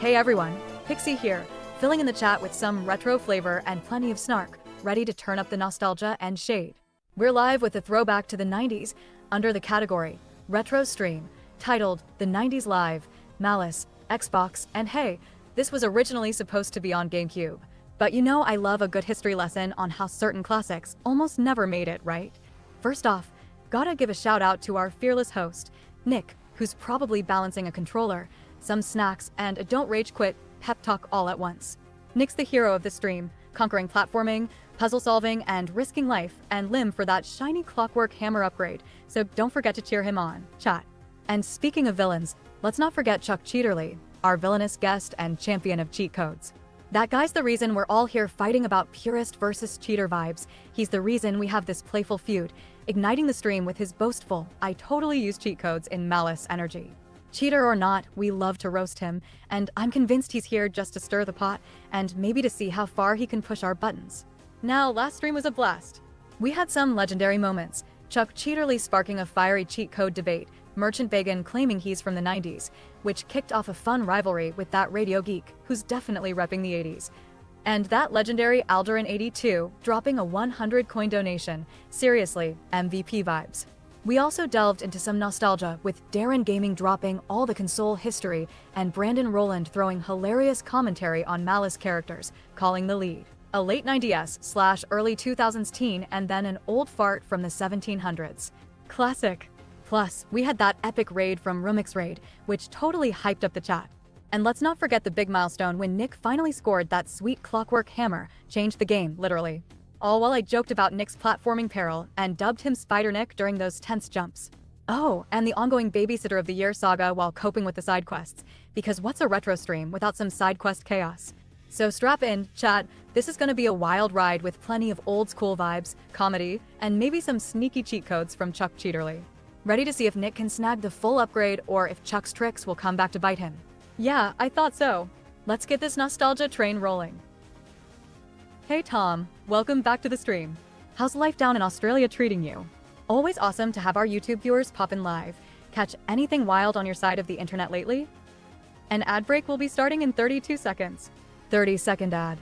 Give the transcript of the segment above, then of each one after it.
Hey everyone, Pixie here, filling in the chat with some retro flavor and plenty of snark, ready to turn up the nostalgia and shade. We're live with a throwback to the 90s under the category Retro Stream, titled The 90s Live, Malice, Xbox, and hey, this was originally supposed to be on Gamecube. But you know I love a good history lesson on how certain classics almost never made it, right? First off, gotta give a shout out to our fearless host, Nick, who's probably balancing a controller, some snacks, and a don't rage quit pep talk all at once. Nick's the hero of the stream, conquering platforming, puzzle solving, and risking life and limb for that shiny clockwork hammer upgrade, so don't forget to cheer him on, chat. And speaking of villains, let's not forget Chuck Cheaterly, our villainous guest and champion of cheat codes. That guy's the reason we're all here fighting about purist versus cheater vibes. He's the reason we have this playful feud, igniting the stream with his boastful, I totally use cheat codes in Malice energy. Cheater or not, we love to roast him, and I'm convinced he's here just to stir the pot, and maybe to see how far he can push our buttons. Now, last stream was a blast. We had some legendary moments, Chuck Cheaterly sparking a fiery cheat code debate, Merchant Bagan claiming he's from the 90s, which kicked off a fun rivalry with that radio geek, who's definitely repping the 80s. And that legendary Alderan82 dropping a 100 coin donation, seriously, MVP vibes. We also delved into some nostalgia with Darren Gaming dropping all the console history and Brandon Rowland throwing hilarious commentary on Malice characters, calling the lead. A late 90s/early 2000s teen and then an old fart from the 1700s. Classic. Plus, we had that epic raid from Rumix Raid, which totally hyped up the chat. And let's not forget the big milestone when Nick finally scored that sweet clockwork hammer, changed the game, literally. All while I joked about Nick's platforming peril and dubbed him Spider Nick during those tense jumps. Oh, and the ongoing Babysitter of the Year saga while coping with the side quests, because what's a retro stream without some side quest chaos? So strap in, chat, this is gonna be a wild ride with plenty of old school vibes, comedy, and maybe some sneaky cheat codes from Chuck Cheaterly. Ready to see if Nick can snag the full upgrade or if Chuck's tricks will come back to bite him. Yeah, I thought so. Let's get this nostalgia train rolling. Hey Tom, welcome back to the stream. How's life down in Australia treating you? Always awesome to have our YouTube viewers pop in live. Catch anything wild on your side of the internet lately? An ad break will be starting in 32 seconds. 30-second ad.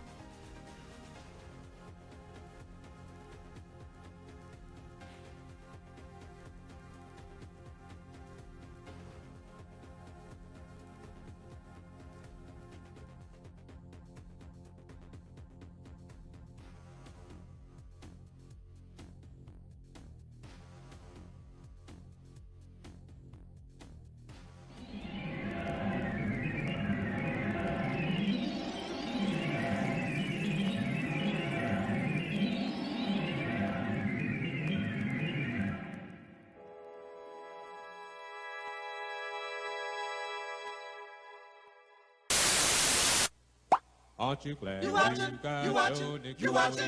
Aren't you glad You watching,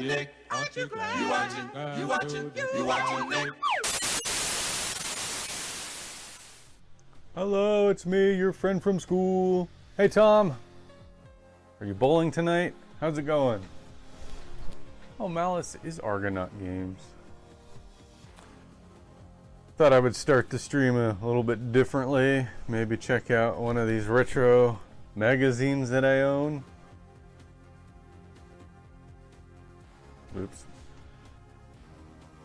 Nick? Aren't you glad? You watching, Nick? Hello, it's me, your friend from school. Hey Tom, are you bowling tonight? How's it going? Oh, Malice is Argonaut Games. Thought I would start the stream a little bit differently. Maybe check out one of these retro magazines that I own. Oops.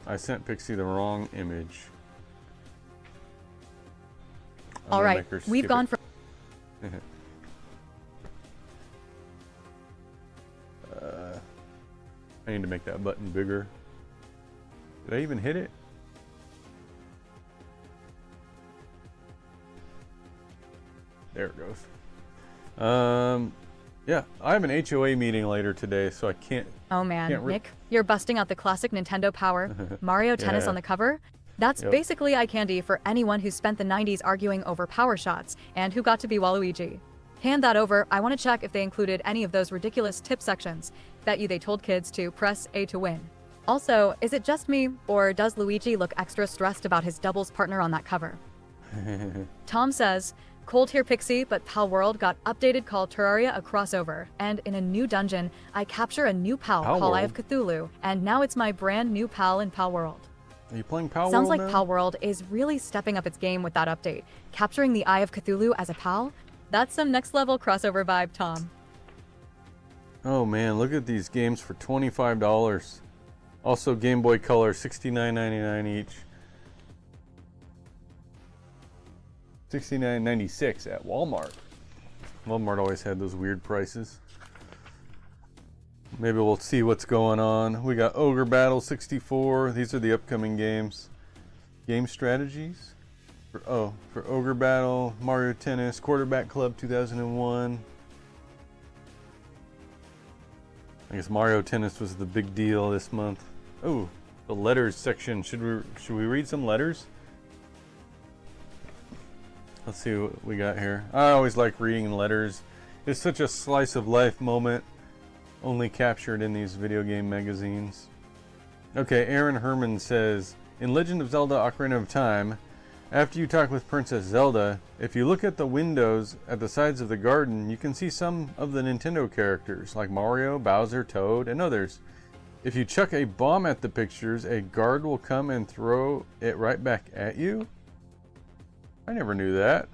I sent Pixie the wrong image. All right, we've gone from... I need to make that button bigger. Did I even hit it? There it goes. Yeah, I have an HOA meeting later today, so I can't... Oh man, Nick, you're busting out the classic Nintendo Power, Mario Tennis on the cover? That's basically eye candy for anyone who spent the 90s arguing over power shots and who got to be Waluigi. Hand that over, I want to check if they included any of those ridiculous tip sections. Bet you they told kids to press A to win. Also, is it just me, or does Luigi look extra stressed about his doubles partner on that cover? Tom says, cold here Pixie, but Pal World got updated called Terraria a crossover, and in a new dungeon, I capture a new pal called Eye of Cthulhu, and now it's my brand new pal in Pal World. Are you playing Pal World Sounds like now? Pal World is really stepping up its game with that update, capturing the Eye of Cthulhu as a pal. That's some next level crossover vibe, Tom. Oh man, look at these games for $25. Also Game Boy Color, $69.99 each. $69.96 at Walmart. Walmart always had those weird prices. Maybe we'll see what's going on. We got Ogre Battle 64. These are the upcoming games. Game strategies. For Ogre Battle, Mario Tennis, Quarterback Club 2001. I guess Mario Tennis was the big deal this month. Oh, the letters section. Should we read some letters? Let's see what we got here. I always like reading letters. It's such a slice of life moment, only captured in these video game magazines. Okay, Aaron Herman says, in Legend of Zelda Ocarina of Time, after you talk with Princess Zelda, if you look at the windows at the sides of the garden, you can see some of the Nintendo characters, like Mario, Bowser, Toad, and others. If you chuck a bomb at the pictures, a guard will come and throw it right back at you? I never knew that.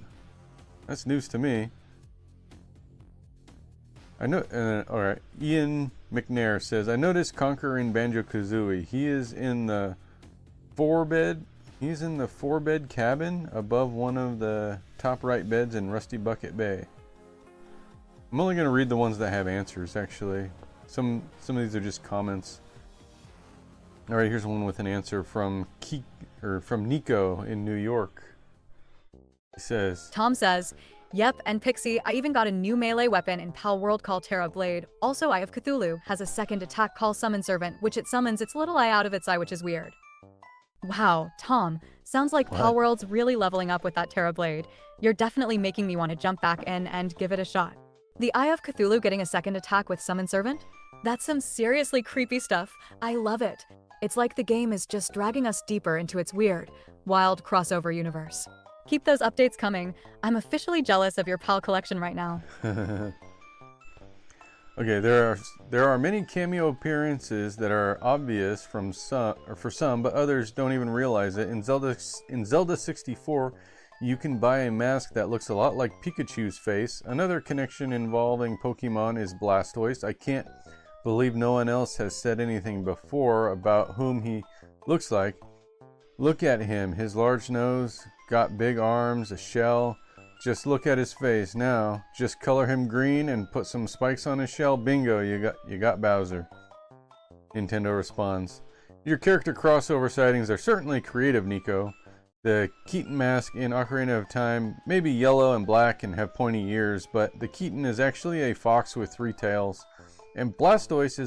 That's news to me. I know. All right. Ian McNair says, I noticed Conker in Banjo-Kazooie. He is in the four-bed cabin above one of the top right beds in Rusty Bucket Bay. I'm only going to read the ones that have answers, actually. Some of these are just comments. All right, here's one with an answer from Nico in New York. He says, Tom says, yep, and Pixie, I even got a new melee weapon in Pal World called Terra Blade. Also, Eye of Cthulhu has a second attack called Summon Servant, which it summons its little eye out of its eye, which is weird. Wow, Tom, sounds like Pal World's really leveling up with that Terra Blade. You're definitely making me want to jump back in and give it a shot. The Eye of Cthulhu getting a second attack with Summon Servant? That's some seriously creepy stuff. I love it. It's like the game is just dragging us deeper into its weird, wild crossover universe. Keep those updates coming. I'm officially jealous of your PAL collection right now. Okay, there are many cameo appearances that are obvious for some, but others don't even realize it. In Zelda 64, you can buy a mask that looks a lot like Pikachu's face. Another connection involving Pokemon is Blastoise. I can't believe no one else has said anything before about whom he looks like. Look at him, his large nose, got big arms, a shell. Just look at his face now. Just color him green and put some spikes on his shell. Bingo, you got Bowser. Nintendo responds, your character crossover sightings are certainly creative, Nico. The Keaton mask in Ocarina of Time may be yellow and black and have pointy ears, but the Keaton is actually a fox with three tails. And Blastoise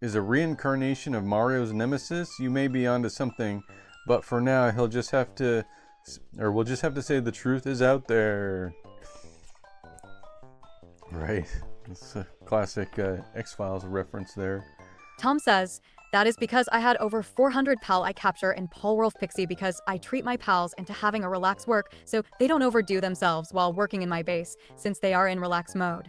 is a reincarnation of Mario's nemesis. You may be onto something, but for now we'll just have to say the truth is out there. Right. It's a classic X-Files reference there. Tom says, that is because I had over 400 PAL I capture in Polworld Pixie because I treat my pals into having a relaxed work so they don't overdo themselves while working in my base, since they are in relaxed mode.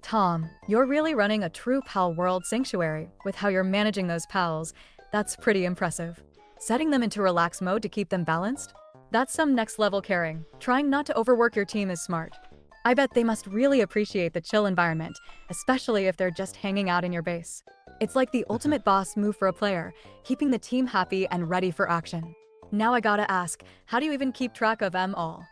Tom, you're really running a true Pal World sanctuary with how you're managing those pals. That's pretty impressive. Setting them into relaxed mode to keep them balanced? That's some next level caring. Trying not to overwork your team is smart. I bet they must really appreciate the chill environment, especially if they're just hanging out in your base. It's like the ultimate boss move for a player, keeping the team happy and ready for action. Now I gotta ask, how do you even keep track of them all?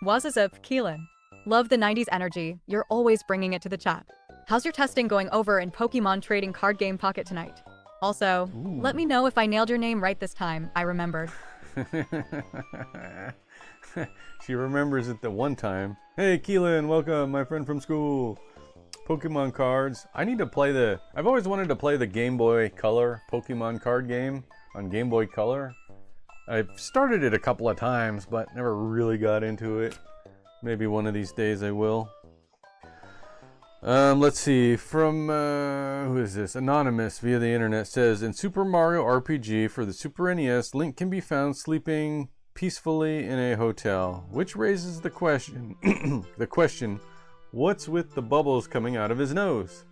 What's up, Keelan? Love the 90s energy, you're always bringing it to the chat. How's your testing going over in Pokemon Trading Card Game Pocket tonight? Also, let me know if I nailed your name right this time, I remembered. She remembers it the one time. Hey Keelan, welcome, my friend from school. Pokemon cards. I've always wanted to play the Game Boy Color Pokemon card game on Game Boy Color. I've started it a couple of times, but never really got into it. Maybe one of these days I will. Let's see, from, who is this? Anonymous via the internet says, in Super Mario RPG for the Super NES, Link can be found sleeping peacefully in a hotel, which raises the question, what's with the bubbles coming out of his nose?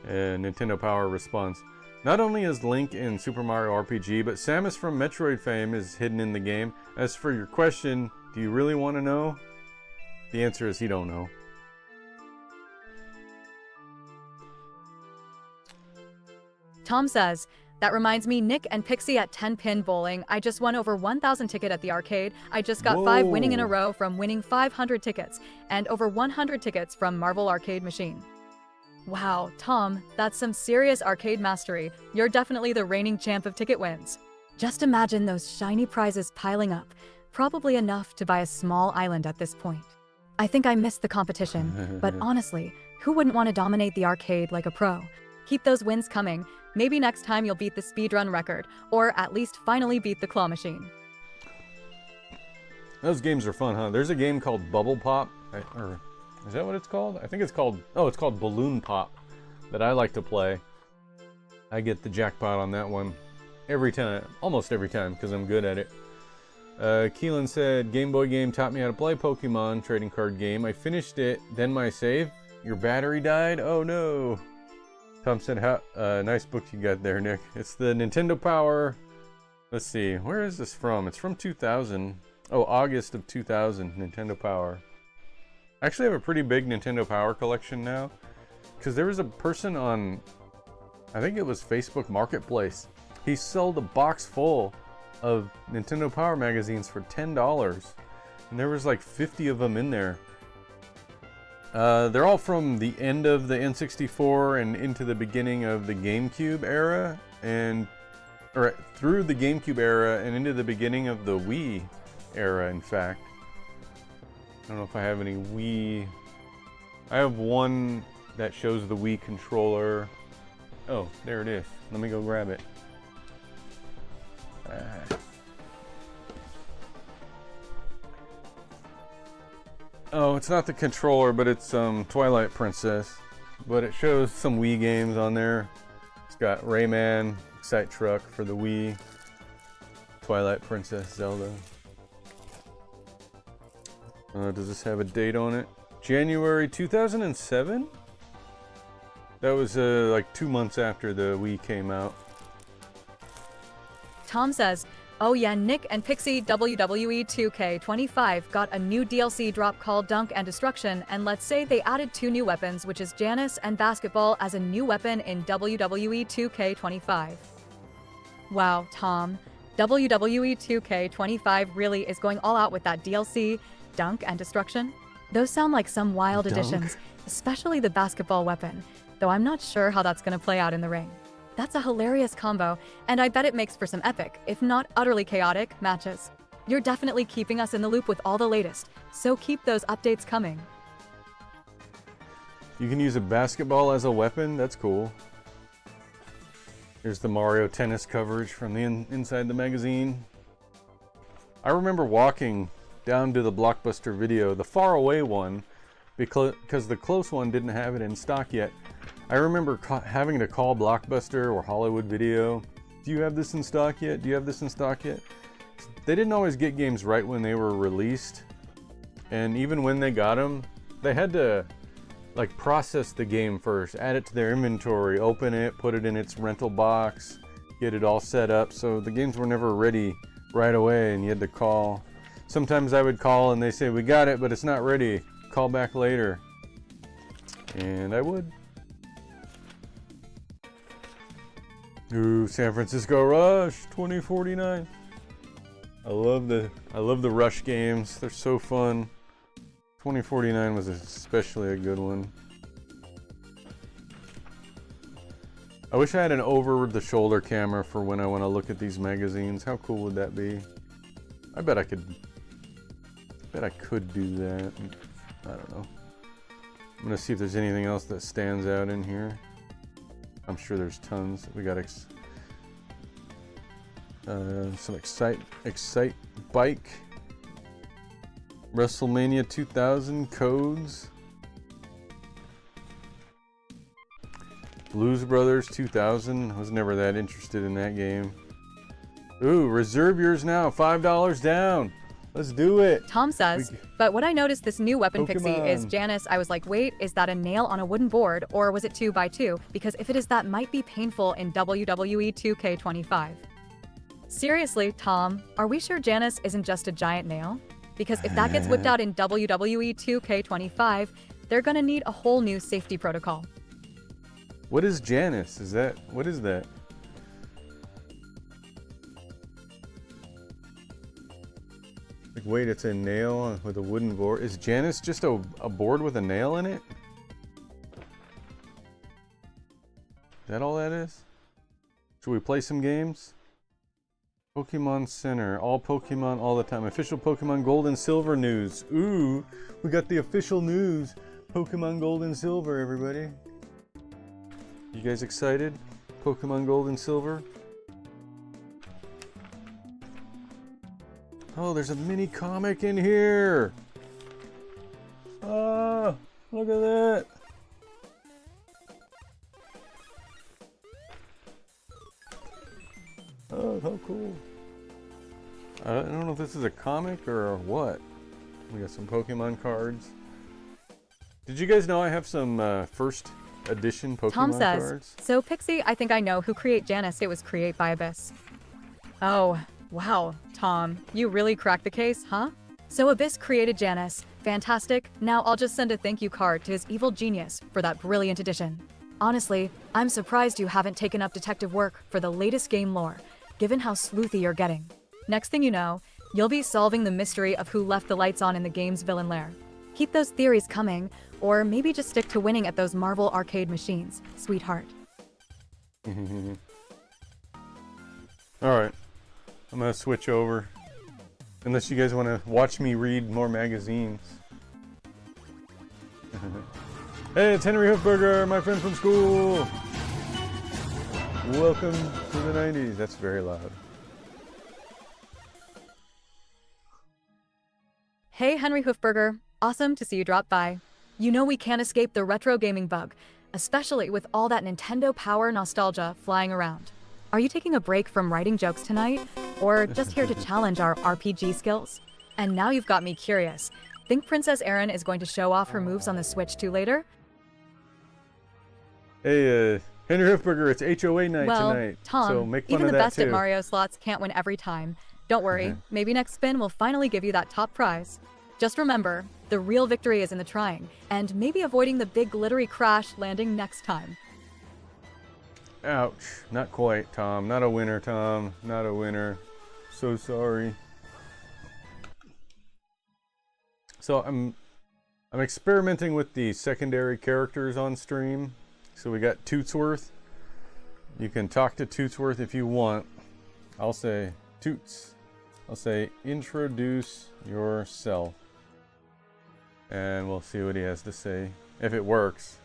And Nintendo Power responds, not only is Link in Super Mario RPG, but Samus from Metroid fame is hidden in the game. As for your question, do you really want to know? The answer is he don't know. Tom says, that reminds me, Nick and Pixie at 10-pin bowling. I just won over 1,000 ticket at the arcade. I just got 5 winning in a row from winning 500 tickets and over 100 tickets from Marvel Arcade Machine. Wow, Tom, that's some serious arcade mastery. You're definitely the reigning champ of ticket wins. Just imagine those shiny prizes piling up, probably enough to buy a small island at this point. I think I missed the competition, but honestly, who wouldn't want to dominate the arcade like a pro? Keep those wins coming. Maybe next time you'll beat the speedrun record, or at least finally beat the claw machine. Those games are fun, huh? There's a game called Bubble Pop, or is that what it's called? I think it's called, it's called Balloon Pop, that I like to play. I get the jackpot on that one every time, almost every time, because I'm good at it. Keelan said, Game Boy game taught me how to play Pokemon trading card game. I finished it, then my save. Your battery died? Oh no. Tom said, nice book you got there, Nick. It's the Nintendo Power. Let's see, where is this from? It's from 2000. Oh, August of 2000, Nintendo Power. I actually have a pretty big Nintendo Power collection now, because there was a person on, I think it was Facebook Marketplace. He sold a box full of Nintendo Power magazines for $10, and there was like 50 of them in there. They're all from the end of the N64 and into the beginning of the Gamecube era, or through the Gamecube era and into the beginning of the Wii era, in fact. I don't know if I have any Wii. I have one that shows the Wii controller. Oh, there it is. Let me go grab it. Oh, it's not the controller, but it's Twilight Princess. But it shows some Wii games on there. It's got Rayman, Excite Truck for the Wii, Twilight Princess, Zelda. Does this have a date on it? January 2007? That was like 2 months after the Wii came out. Tom says, oh yeah, Nick and Pixie WWE 2K25 got a new DLC drop called Dunk and Destruction, and let's say they added 2 new weapons, which is Janice and Basketball, as a new weapon in WWE 2K25. Wow, Tom, WWE 2K25 really is going all out with that DLC, Dunk and Destruction. Those sound like some wild additions, especially the basketball weapon, though I'm not sure how that's going to play out in the ring. That's a hilarious combo, and I bet it makes for some epic, if not utterly chaotic, matches. You're definitely keeping us in the loop with all the latest, so keep those updates coming. You can use a basketball as a weapon? That's cool. Here's the Mario Tennis coverage from the inside the magazine. I remember walking down to the Blockbuster Video, the far away one, because the close one didn't have it in stock yet. I remember having to call Blockbuster or Hollywood Video. Do you have this in stock yet? Do you have this in stock yet? They didn't always get games right when they were released. And even when they got them, they had to like process the game first, add it to their inventory, open it, put it in its rental box, get it all set up. So the games were never ready right away and you had to call. Sometimes I would call and they say, we got it, but it's not ready. Call back later. And I would. Ooh, San Francisco Rush 2049. I love the Rush games. They're so fun. 2049 was especially a good one. I wish I had an over-the-shoulder camera for when I want to look at these magazines. How cool would that be? I bet I could do that. I don't know. I'm gonna see if there's anything else that stands out in here. I'm sure there's tons. We got some Excite Bike, WrestleMania 2000 codes, Blues Brothers 2000. I was never that interested in that game. Ooh, reserve yours now, $5 down. Let's do it. Tom says, but what I noticed this new weapon, Pixie, is Janice. I was like, wait, is that a nail on a wooden board, or was it 2x2? Because if it is, that might be painful in WWE 2K25. Seriously, Tom, are we sure Janice isn't just a giant nail? because if that gets whipped out in WWE 2K25, they're gonna need a whole new safety protocol. What is Janice? What is that? Like, wait, it's a nail with a wooden board. Is Janice just a board with a nail in it? Is that all that is? Should we play some games? Pokemon Center. All Pokemon all the time. Official Pokemon Gold and Silver news. Ooh, we got the official news. Pokemon Gold and Silver, everybody. You guys excited? Pokemon Gold and Silver? Oh, there's a mini comic in here! Ah, look at that! Oh, how cool. I don't know if this is a comic or what. We got some Pokemon cards. Did you guys know I have some first edition Pokemon Tom says, cards? so Pixie, I think I know who create Janice. It was Create by Abyss. Oh, wow, Tom, you really cracked the case, huh? So Abyss created Janice. Fantastic. Now I'll just send a thank you card to his evil genius for that brilliant addition. Honestly, I'm surprised you haven't taken up detective work for the latest game lore, given how sleuthy you're getting. Next thing you know, you'll be solving the mystery of who left the lights on in the game's villain lair. Keep those theories coming, or maybe just stick to winning at those Marvel arcade machines, sweetheart. Alright, I'm gonna switch over. Unless you guys want to watch me read more magazines. Hey, it's Henry Hoofberger, my friend from school! Welcome to the 90s. That's very loud. Hey, Henry Hoofberger. Awesome to see you drop by. You know we can't escape the retro gaming bug, especially with all that Nintendo Power nostalgia flying around. Are you taking a break from writing jokes tonight, or just here to challenge our RPG skills? And now you've got me curious. Think Princess Erin is going to show off her moves on the Switch 2 later? Hey, Henry Hoofberger, it's HOA night tonight. Tom, so make fun even of the that best too. at Mario slots can't win every time. Don't worry, maybe next spin will finally give you that top prize. Just remember, the real victory is in the trying, and maybe avoiding the big glittery crash landing next time. Ouch. Not quite, Tom. Not a winner, Tom. Not a winner. So sorry. So I'm experimenting with the secondary characters on stream. So we got Tootsworth. You can talk to Tootsworth if you want. I'll say, Toots. I'll say, introduce yourself. And we'll see what he has to say. If it works.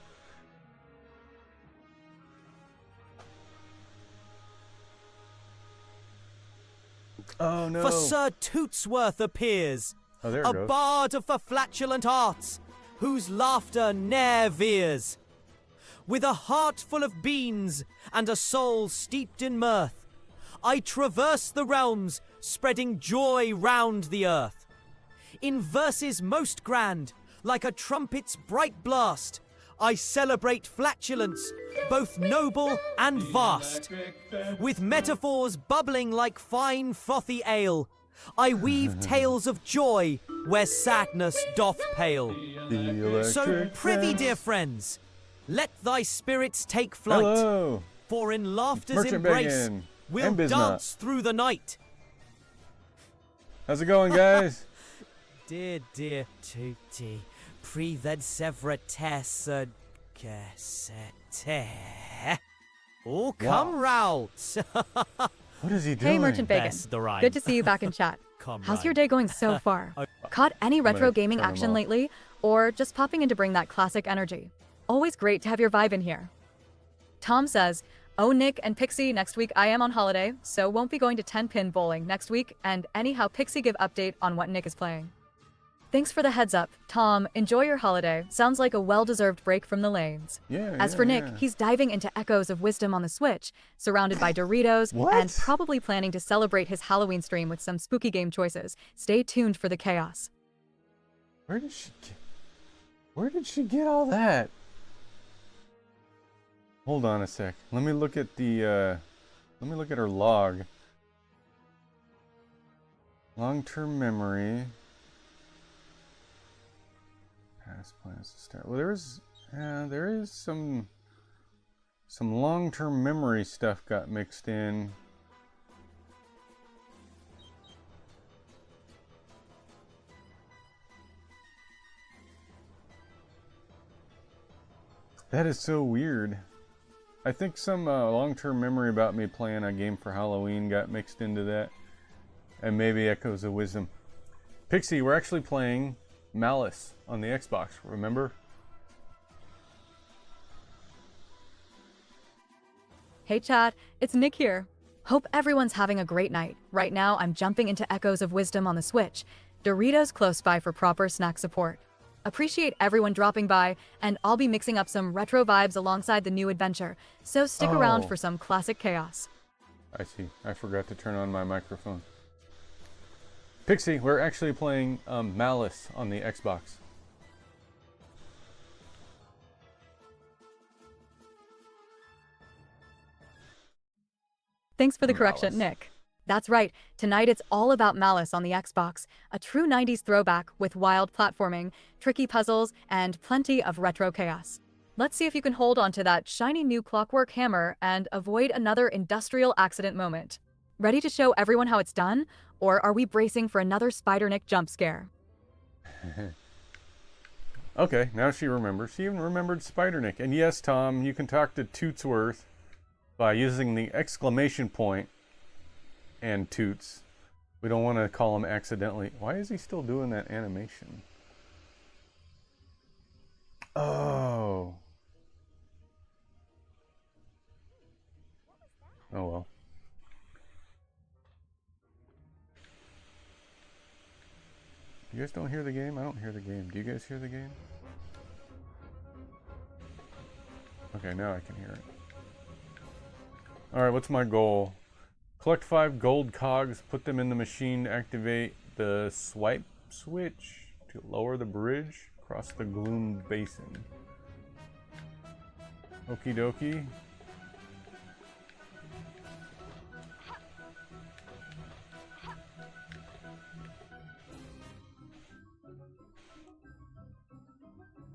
Oh no. For Sir Tootsworth appears, Oh, there it a goes. bard of the flatulent arts, whose laughter ne'er veers. With a heart full of beans and a soul steeped in mirth, I traverse the realms, spreading joy round the earth. In verses most grand, like a trumpet's bright blast, I celebrate flatulence, both noble and vast. With metaphors bubbling like fine frothy ale, I weave tales of joy where sadness doth pale. So prithee, dear friends, let thy spirits take flight. Hello. For in laughter's Merchant embrace, Bacon we'll and Bisnut. dance through the night. How's it going, guys? Dear Tootie, prived sevretesse cassette. Oh, come round. What is he doing? Hey, Merchant Bacon. That's the rhyme. Good to see you back in chat. Come How's your right. day going so far? Caught any retro gonna gaming turn 'em action off. lately, or just popping in to bring that classic energy? Always great to have your vibe in here. Tom says, oh, Nick and Pixie, next week I am on holiday, so won't be going to 10-pin bowling next week, and anyhow, Pixie give update on what Nick is playing. Thanks for the heads up. Tom, enjoy your holiday. Sounds like a well-deserved break from the lanes. Yeah. As for Nick, he's diving into Echoes of Wisdom on the Switch, surrounded by Doritos, What? and probably planning to celebrate his Halloween stream with some spooky game choices. Stay tuned for the chaos. Where did she get all that? Hold on a sec. Let me look at the let me look at her log. Long-term memory. Nice plans to start. Well, there is some long-term memory stuff got mixed in. That is so weird. I think some long-term memory about me playing a game for Halloween got mixed into that. And maybe Echoes of Wisdom. Pixie, we're actually playing Malice on the Xbox, remember? Hey chat, it's Nick here. Hope everyone's having a great night. Right now, I'm jumping into Echoes of Wisdom on the Switch. Doritos close by for proper snack support. Appreciate everyone dropping by, and I'll be mixing up some retro vibes alongside the new adventure, so stick around for some classic chaos. I see. I forgot to turn on my microphone. Pixie, we're actually playing Malice on the Xbox. Thanks for the correction, Nick. That's right, tonight it's all about Malice on the Xbox, a true 90s throwback with wild platforming, tricky puzzles, and plenty of retro chaos. Let's see if you can hold on to that shiny new clockwork hammer and avoid another industrial accident moment. Ready to show everyone how it's done? Or are we bracing for another Spider-Nick jump scare? Okay, now she remembers. She even remembered Spider-Nick. And yes, Tom, you can talk to Tootsworth by using the exclamation point and Toots. We don't want to call him accidentally. Why is he still doing that animation? Oh. Oh well. You guys don't hear the game? I don't hear the game. Do you guys hear the game? Okay, now I can hear it. Alright, what's my goal? Collect 5 gold cogs, put them in the machine, activate the swipe switch to lower the bridge across the gloom basin. Okie dokie.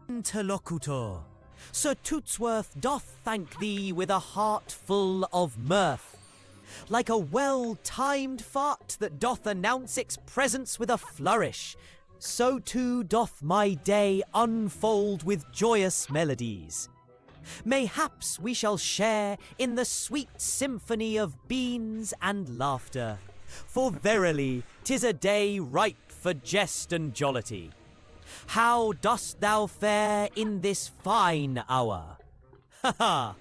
Interlocutor, Sir Tootsworth doth thank thee with a heart full of mirth, like a well-timed fart that doth announce its presence with a flourish. So too doth my day unfold with joyous melodies. Mayhaps we shall share in the sweet symphony of beans and laughter, for verily 'tis a day ripe for jest and jollity. How dost thou fare in this fine hour? Ha ha!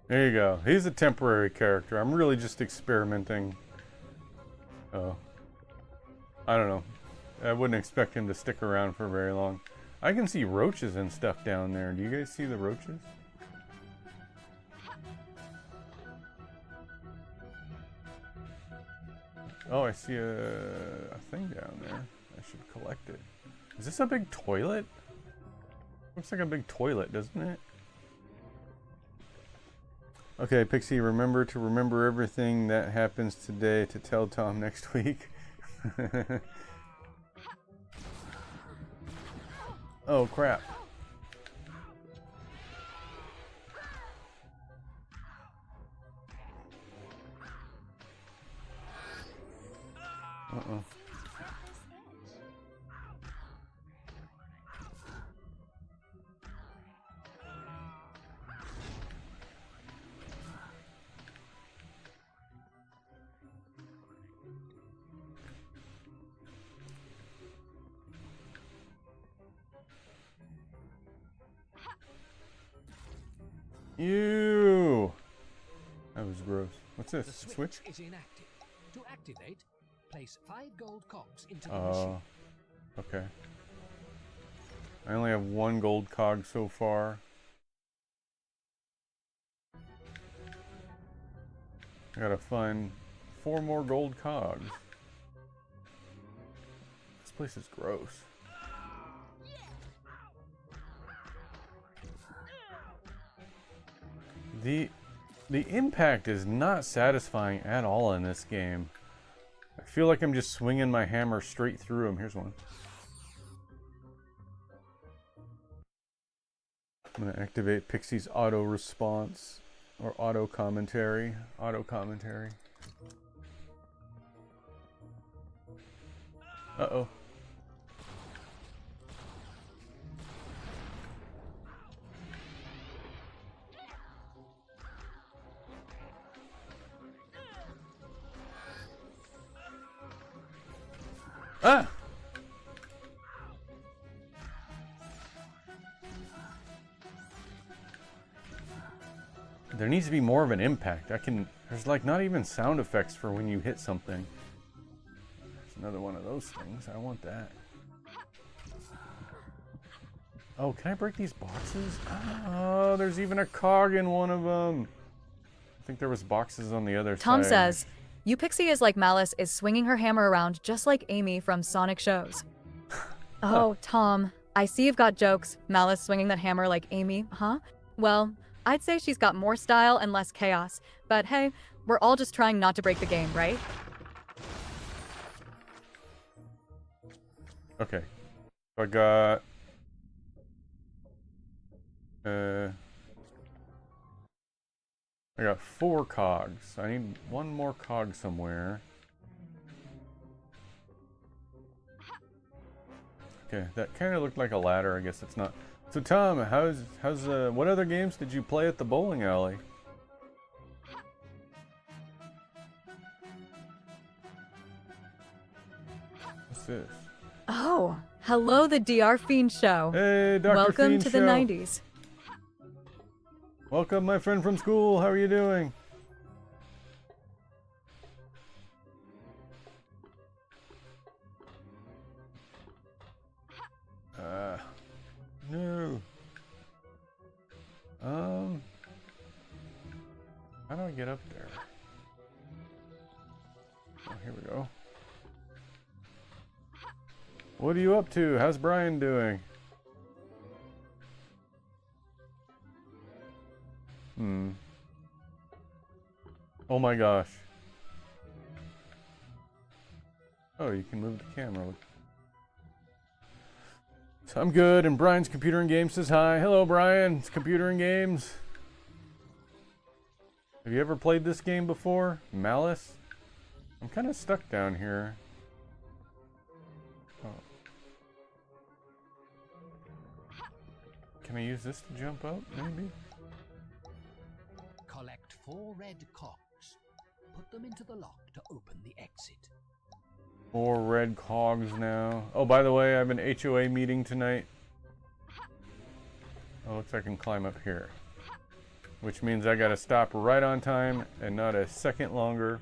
There you go. He's a temporary character. I'm really just experimenting. Oh. I don't know. I wouldn't expect him to stick around for very long. I can see roaches and stuff down there. Do you guys see the roaches? Oh, I see a thing down there. I should collect it. Is this a big toilet? Looks like a big toilet, doesn't it? Okay, Pixie, remember to remember everything that happens today to tell Tom next week. Oh, crap. Uh-oh. Ew! That was gross. What's this? The Switch? is inactive. To activate, place 5 gold cogs into the machine. Okay. I only have 1 gold cog so far. I gotta find 4 more gold cogs. This place is gross. The impact is not satisfying at all in this game. I feel like I'm just swinging my hammer straight through him. Here's one. I'm gonna activate Pixie's auto response or auto commentary. Auto commentary. Uh-oh. Ah! There needs to be more of an impact. There's like not even sound effects for when you hit something. There's another one of those things. I want that. Oh, can I break these boxes? Oh, there's even a cog in one of them. I think there was boxes on the other side. Tom says, "You Pixie is like Malice is swinging her hammer around just like Amy from Sonic shows." Oh, Tom, I see you've got jokes. Malice swinging that hammer like Amy, huh? Well, I'd say she's got more style and less chaos. But hey, we're all just trying not to break the game, right? Okay. I got... I got 4 cogs. I need one more cog somewhere. Okay, that kind of looked like a ladder. I guess it's not. So Tom, what other games did you play at the bowling alley? What's this? Oh, hello, the DR Fiend Show. Hey, Dr. Welcome Fiend to Show. the 90s. Welcome, my friend from school. How are you doing? No. How do I get up there? Oh, here we go. What are you up to? How's Brian doing? Oh my gosh. Oh, you can move the camera. So I'm good, and Brian's Computer and Games says hi. Hello, Brian. It's Computer and Games. Have you ever played this game before? Malice? I'm kind of stuck down here. Oh. Can I use this to jump up, maybe? Collect 4 red cogs. Put them into the lock to open the exit. 4 red cogs now. Oh, by the way, I have an HOA meeting tonight. Oh, looks like I can climb up here. Which means I gotta stop right on time and not a second longer.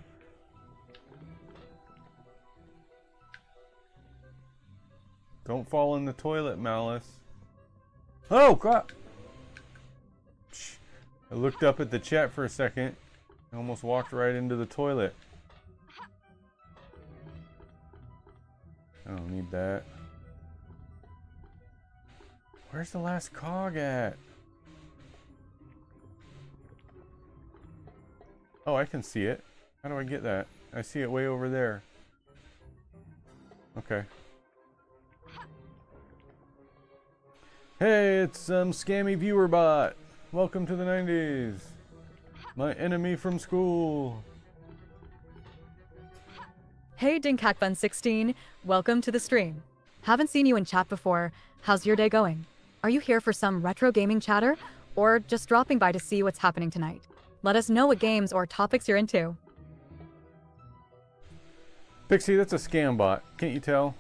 Don't fall in the toilet, Malice. Oh, crap! I looked up at the chat for a second. I almost walked right into the toilet. I don't need that. Where's the last cog at? Oh, I can see it. How do I get that? I see it way over there. Okay. Hey, it's some scammy viewer bot. Welcome to the 90s. My enemy from school. Hey, Dinkhackfun16. Welcome to the stream. Haven't seen you in chat before. How's your day going? Are you here for some retro gaming chatter? Or just dropping by to see what's happening tonight? Let us know what games or topics you're into. Pixie, that's a scam bot. Can't you tell?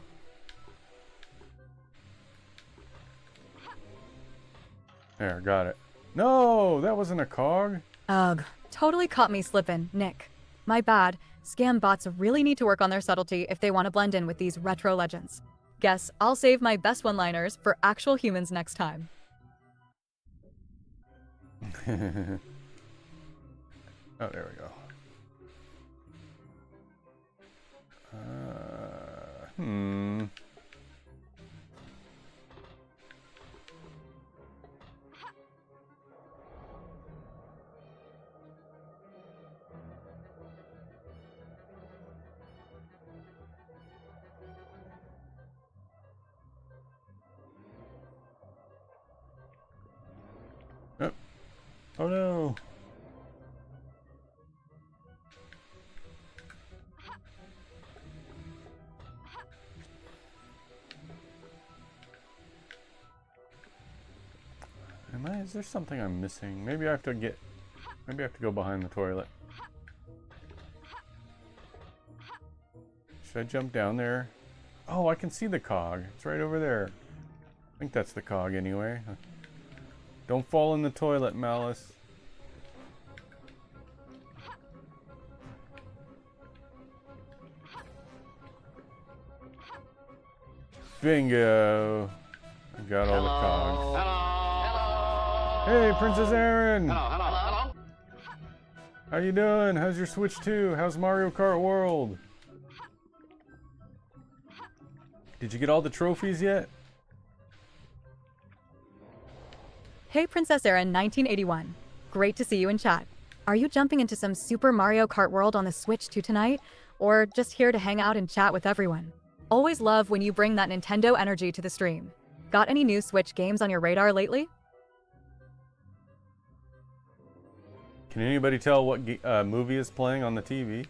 There, got it. No, that wasn't a cog. Ugh, totally caught me slippin', Nick. My bad. Scam bots really need to work on their subtlety if they want to blend in with these retro legends. Guess I'll save my best one-liners for actual humans next time. Oh, there we go. Oh no. Is there something I'm missing? Maybe I have to go behind the toilet. Should I jump down there? Oh, I can see the cog. It's right over there. I think that's the cog anyway. Don't fall in the toilet, Malice. Bingo! I got all the cogs. Hey, Princess Erin! Hello. How you doing? How's your Switch 2? How's Mario Kart World? Did you get all the trophies yet? Hey Princess Erin 1981. Great to see you in chat. Are you jumping into some Super Mario Kart World on the Switch 2 tonight? Or just here to hang out and chat with everyone? Always love when you bring that Nintendo energy to the stream. Got any new Switch games on your radar lately? Can anybody tell what movie is playing on the TV?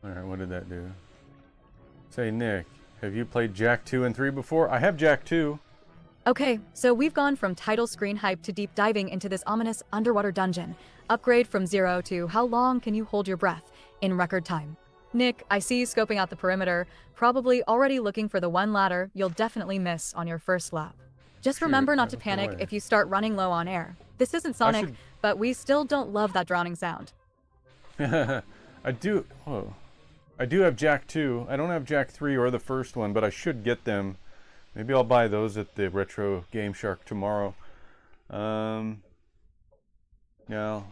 Alright, what did that do? Say, Nick, have you played Jak 2 and 3 before? I have Jak 2. Okay, so we've gone from title screen hype to deep diving into this ominous underwater dungeon. Upgrade from 0 to how long can you hold your breath in record time. Nick, I see you scoping out the perimeter, probably already looking for the one ladder you'll definitely miss on your first lap. Just remember not to panic if you start running low on air. This isn't Sonic, but we still don't love that drowning sound. I do have Jak 2. I don't have Jak 3 or the first one, but I should get them. Maybe I'll buy those at the Retro Game Shark tomorrow. Yeah,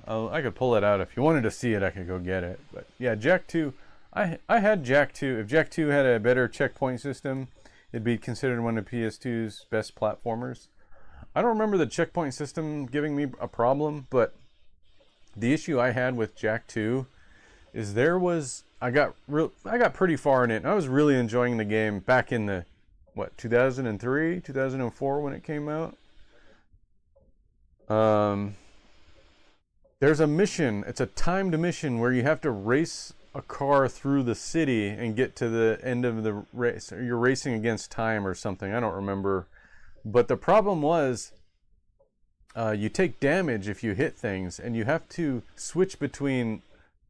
I could pull it out. If you wanted to see it, I could go get it. But yeah, Jak 2. I had Jak 2. If Jak 2 had a better checkpoint system, it'd be considered one of PS2's best platformers. I don't remember the checkpoint system giving me a problem, but the issue I had with Jak 2 is I got pretty far in it. And I was really enjoying the game back in the 2003, 2004 when it came out. There's a mission. It's a timed mission where you have to race a car through the city and get to the end of the race. You're racing against time or something. I don't remember. But the problem was you take damage if you hit things, and you have to switch between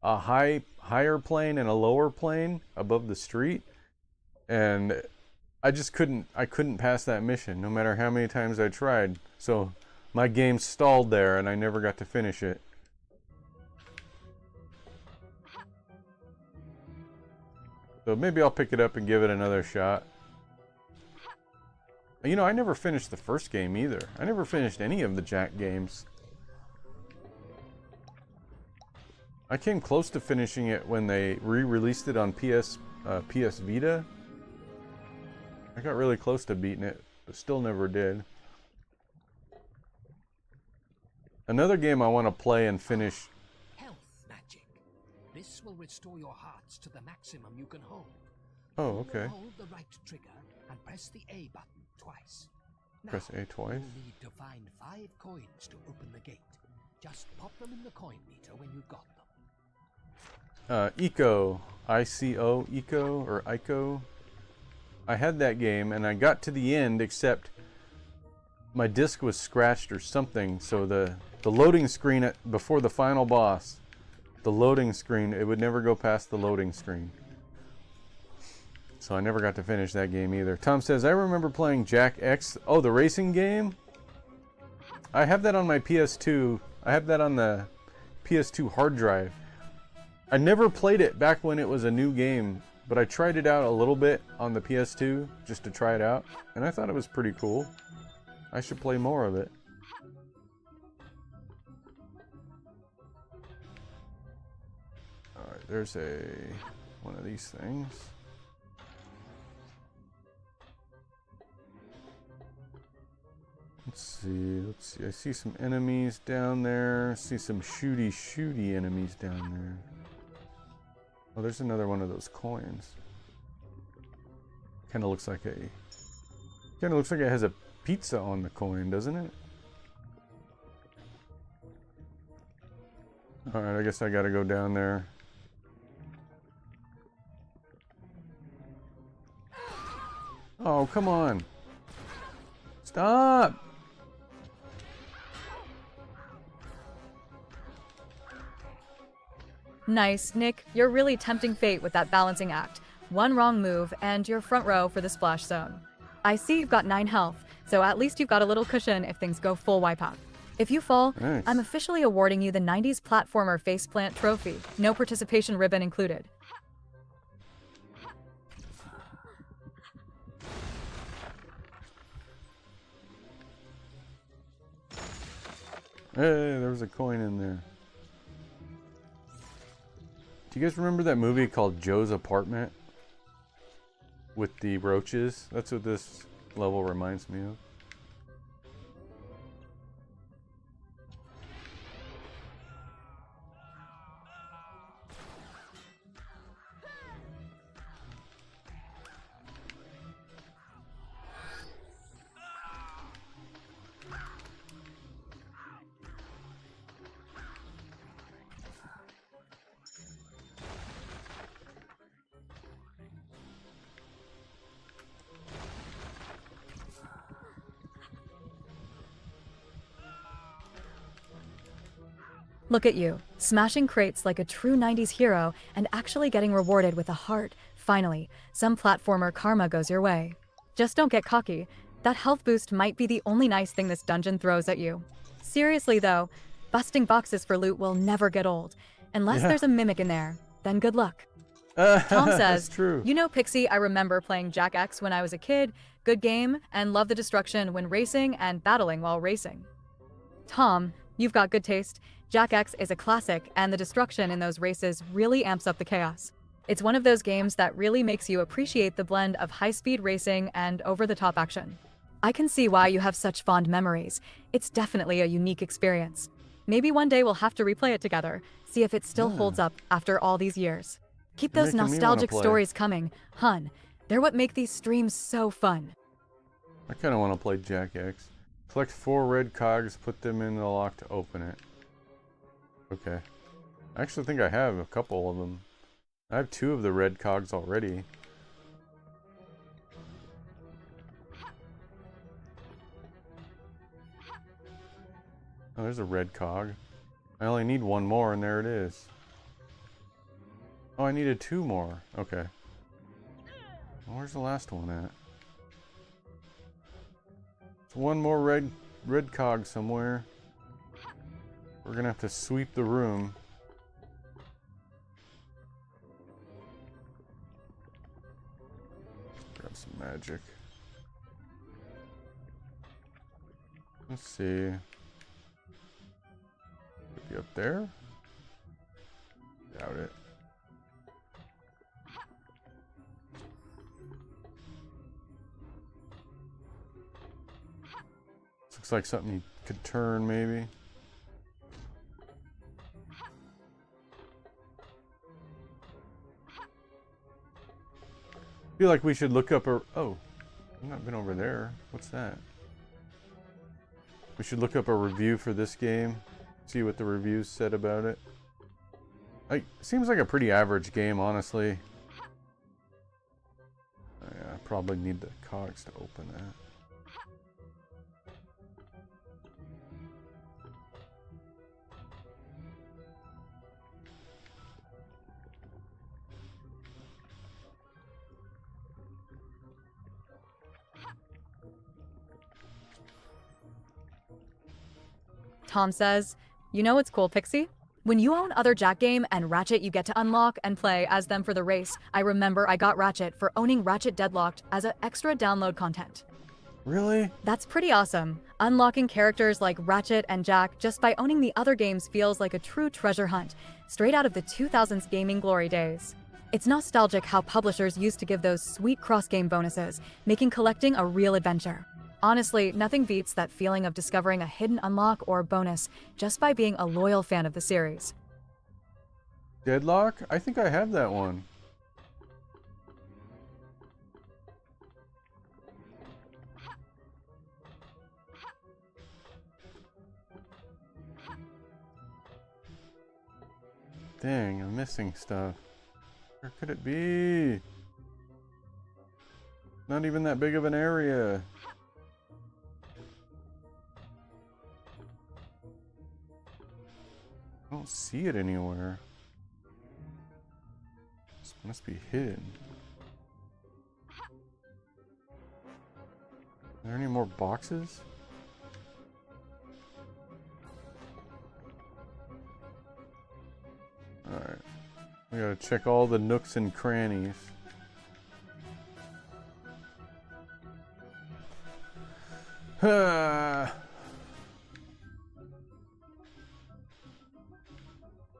a higher plane and a lower plane above the street. And I couldn't pass that mission no matter how many times I tried. So my game stalled there and I never got to finish it. So maybe I'll pick it up and give it another shot. You know, I never finished the first game either. I never finished any of the Jak games. I came close to finishing it when they re-released it on PS Vita. I got really close to beating it, but still never did. Another game I want to play and finish. Health magic. This will restore your hearts to the maximum you can hold. Oh, okay. Hold the right trigger and press the A button twice. Now, Press A twice. you'll need to find 5 coins to open the gate. Just pop them in the coin meter when you've got them. Eco. ICO. Eco or Ico. I had that game and I got to the end, except my disc was scratched or something, so the loading screen before the final boss, the loading screen, it would never go past the loading screen. So I never got to finish that game either. Tom says, I remember playing Jak X. Oh, the racing game? I have that on my PS2. I have that on the PS2 hard drive. I never played it back when it was a new game, but I tried it out a little bit on the PS2 just to try it out, and I thought it was pretty cool. I should play more of it. Alright, there's one of these things. Let's see. I see some enemies down there. I see some shooty enemies down there. Oh, there's another one of those coins. Kind of looks like it has a pizza on the coin, doesn't it? Alright, I guess I gotta go down there. Oh, come on. Stop! Nice, Nick. You're really tempting fate with that balancing act. One wrong move, and you're front row for the splash zone. I see you've got 9 health, so at least you've got a little cushion if things go full wipeout. If you fall, Nice. I'm officially awarding you the 90s platformer faceplant trophy. No participation ribbon included. Hey, there was a coin in there. Do you guys remember that movie called Joe's Apartment? With the roaches? That's what this level reminds me of. Look at you, smashing crates like a true 90s hero and actually getting rewarded with a heart. Finally, some platformer karma goes your way. Just don't get cocky. That health boost might be the only nice thing this dungeon throws at you. Seriously though, busting boxes for loot will never get old. Unless there's a mimic in there, then good luck. Tom says, true. You know Pixie, I remember playing Jack X when I was a kid. Good game, and love the destruction when racing and battling while racing. Tom, you've got good taste. Jack X is a classic, and the destruction in those races really amps up the chaos. It's one of those games that really makes you appreciate the blend of high-speed racing and over-the-top action. I can see why you have such fond memories. It's definitely a unique experience. Maybe one day we'll have to replay it together, see if it still holds up after all these years. Keep You're those making me wanna nostalgic play. stories coming, hun. They're what make these streams so fun. I kind of want to play Jack X. Collect 4 red cogs, put them in the lock to open it. Okay. I actually think I have a couple of them. I have 2 of the red cogs already. Oh, there's a red cog. I only need 1 more and there it is. Oh, I needed 2 more. Okay. Well, where's the last one at? There's 1 more red cog somewhere. We're gonna have to sweep the room. Grab some magic. Let's see. Could be up there? Doubt it. This looks like something you could turn, maybe. I feel like we should look up a... Oh, I've not been over there. What's that? We should look up a review for this game. See what the reviews said about it. Seems like a pretty average game, honestly. Yeah, I probably need the cogs to open that. Tom says, you know what's cool, Pixie? When you own other Jack game and Ratchet, you get to unlock and play as them for the race. I remember I got Ratchet for owning Ratchet Deadlocked as an extra download content. Really? That's pretty awesome. Unlocking characters like Ratchet and Jack just by owning the other games feels like a true treasure hunt, straight out of the 2000s gaming glory days. It's nostalgic how publishers used to give those sweet cross-game bonuses, making collecting a real adventure. Honestly, nothing beats that feeling of discovering a hidden unlock or bonus just by being a loyal fan of the series. Deadlock? I think I have that one. Dang, I'm missing stuff. Where could it be? Not even that big of an area. I don't see it anywhere. This must be hidden. Are there any more boxes? Alright. We gotta check all the nooks and crannies.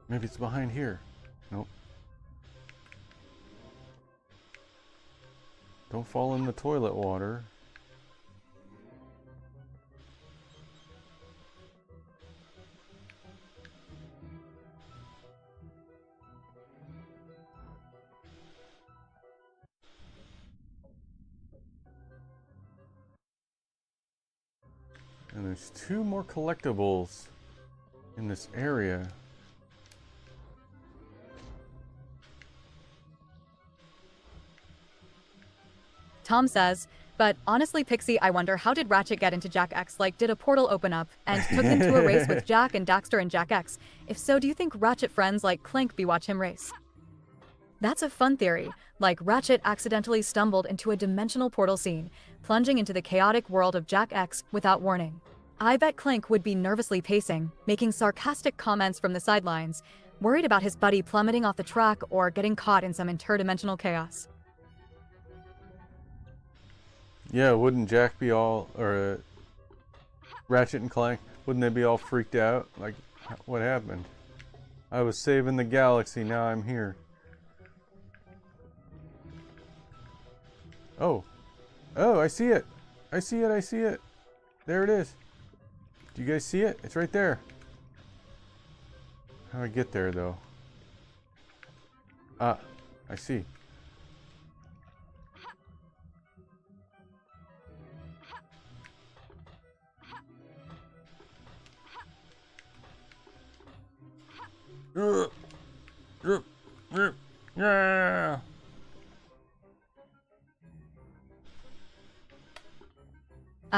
Maybe it's behind here. Nope. Don't fall in the toilet water. And there's 2 more collectibles in this area. Tom says, but honestly, Pixie, I wonder how did Ratchet get into Jack X? Like, did a portal open up and took him to a race with Jack and Daxter and Jack X? If so, do you think Ratchet friends like Clank be watch him race? That's a fun theory. Like, Ratchet accidentally stumbled into a dimensional portal scene, plunging into the chaotic world of Jack X without warning. I bet Clank would be nervously pacing, making sarcastic comments from the sidelines, worried about his buddy plummeting off the track or getting caught in some interdimensional chaos. Yeah, wouldn't Jack be all, or Ratchet and Clank, wouldn't they be all freaked out? Like, what happened? I was saving the galaxy, now I'm here. Oh. Oh, I see it. I see it, I see it. There it is. Do you guys see it? It's right there. How do I get there, though? Ah, I see. Yeah.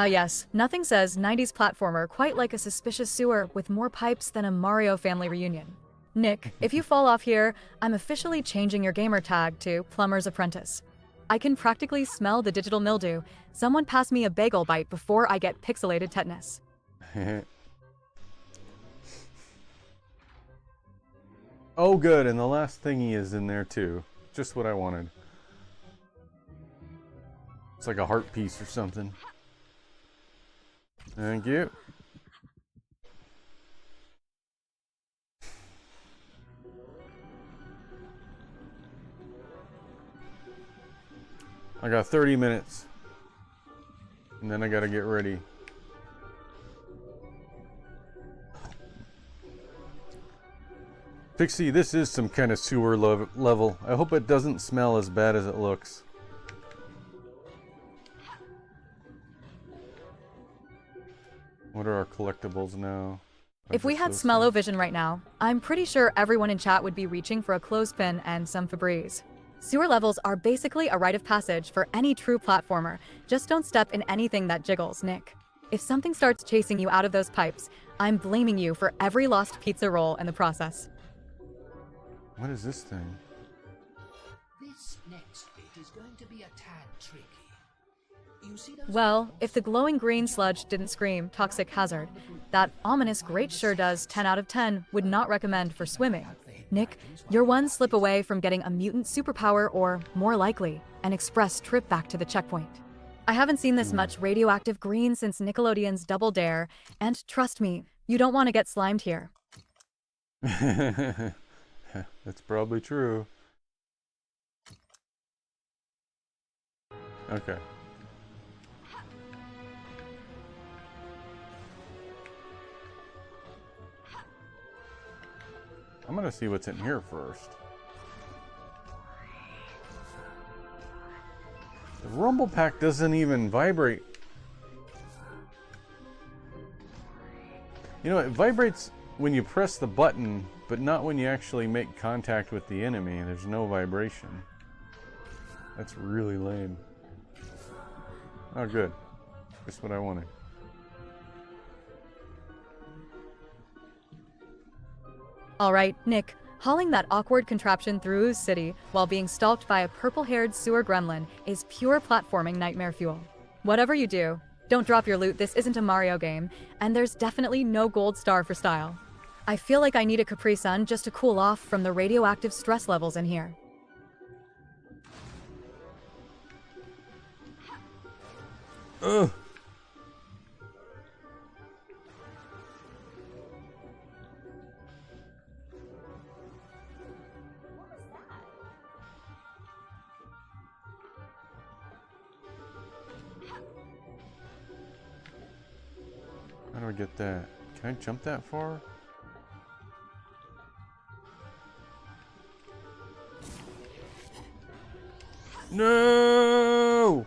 Yes, nothing says 90s platformer quite like a suspicious sewer with more pipes than a Mario family reunion. Nick, if you fall off here, I'm officially changing your gamer tag to Plumber's Apprentice. I can practically smell the digital mildew. Someone pass me a bagel bite before I get pixelated tetanus. Oh good, and the last thingy is in there too. Just what I wanted. It's like a heart piece or something. Thank you. I got 30 minutes. And then I gotta get ready. Pixie, this is some kind of sewer level. I hope it doesn't smell as bad as it looks. What are our collectibles now? If we had smell-o-vision right now, I'm pretty sure everyone in chat would be reaching for a clothespin and some Febreze. Sewer levels are basically a rite of passage for any true platformer. Just don't step in anything that jiggles, Nick. If something starts chasing you out of those pipes, I'm blaming you for every lost pizza roll in the process. What is this thing? This next bit is going to be a tad tricky. You see those Well, if the glowing green sludge didn't scream toxic hazard, that ominous grate sure does 10 out of 10 would not recommend for swimming. Nick, you're one slip away from getting a mutant superpower or, more likely, an express trip back to the checkpoint. I haven't seen this much radioactive green since Nickelodeon's Double Dare, and trust me, you don't want to get slimed here. That's probably true. Okay. I'm gonna see what's in here first. The rumble pack doesn't even vibrate. You know, it vibrates when you press the button but not when you actually make contact with the enemy. There's no vibration. That's really lame. Oh, good. That's what I wanted. Alright, Nick, hauling that awkward contraption through Ooze City while being stalked by a purple-haired sewer gremlin is pure platforming nightmare fuel. Whatever you do, don't drop your loot. This isn't a Mario game, and there's definitely no gold star for style. I feel like I need a Capri Sun just to cool off from the radioactive stress levels in here. Ugh. How do I get that? Can I jump that far? No!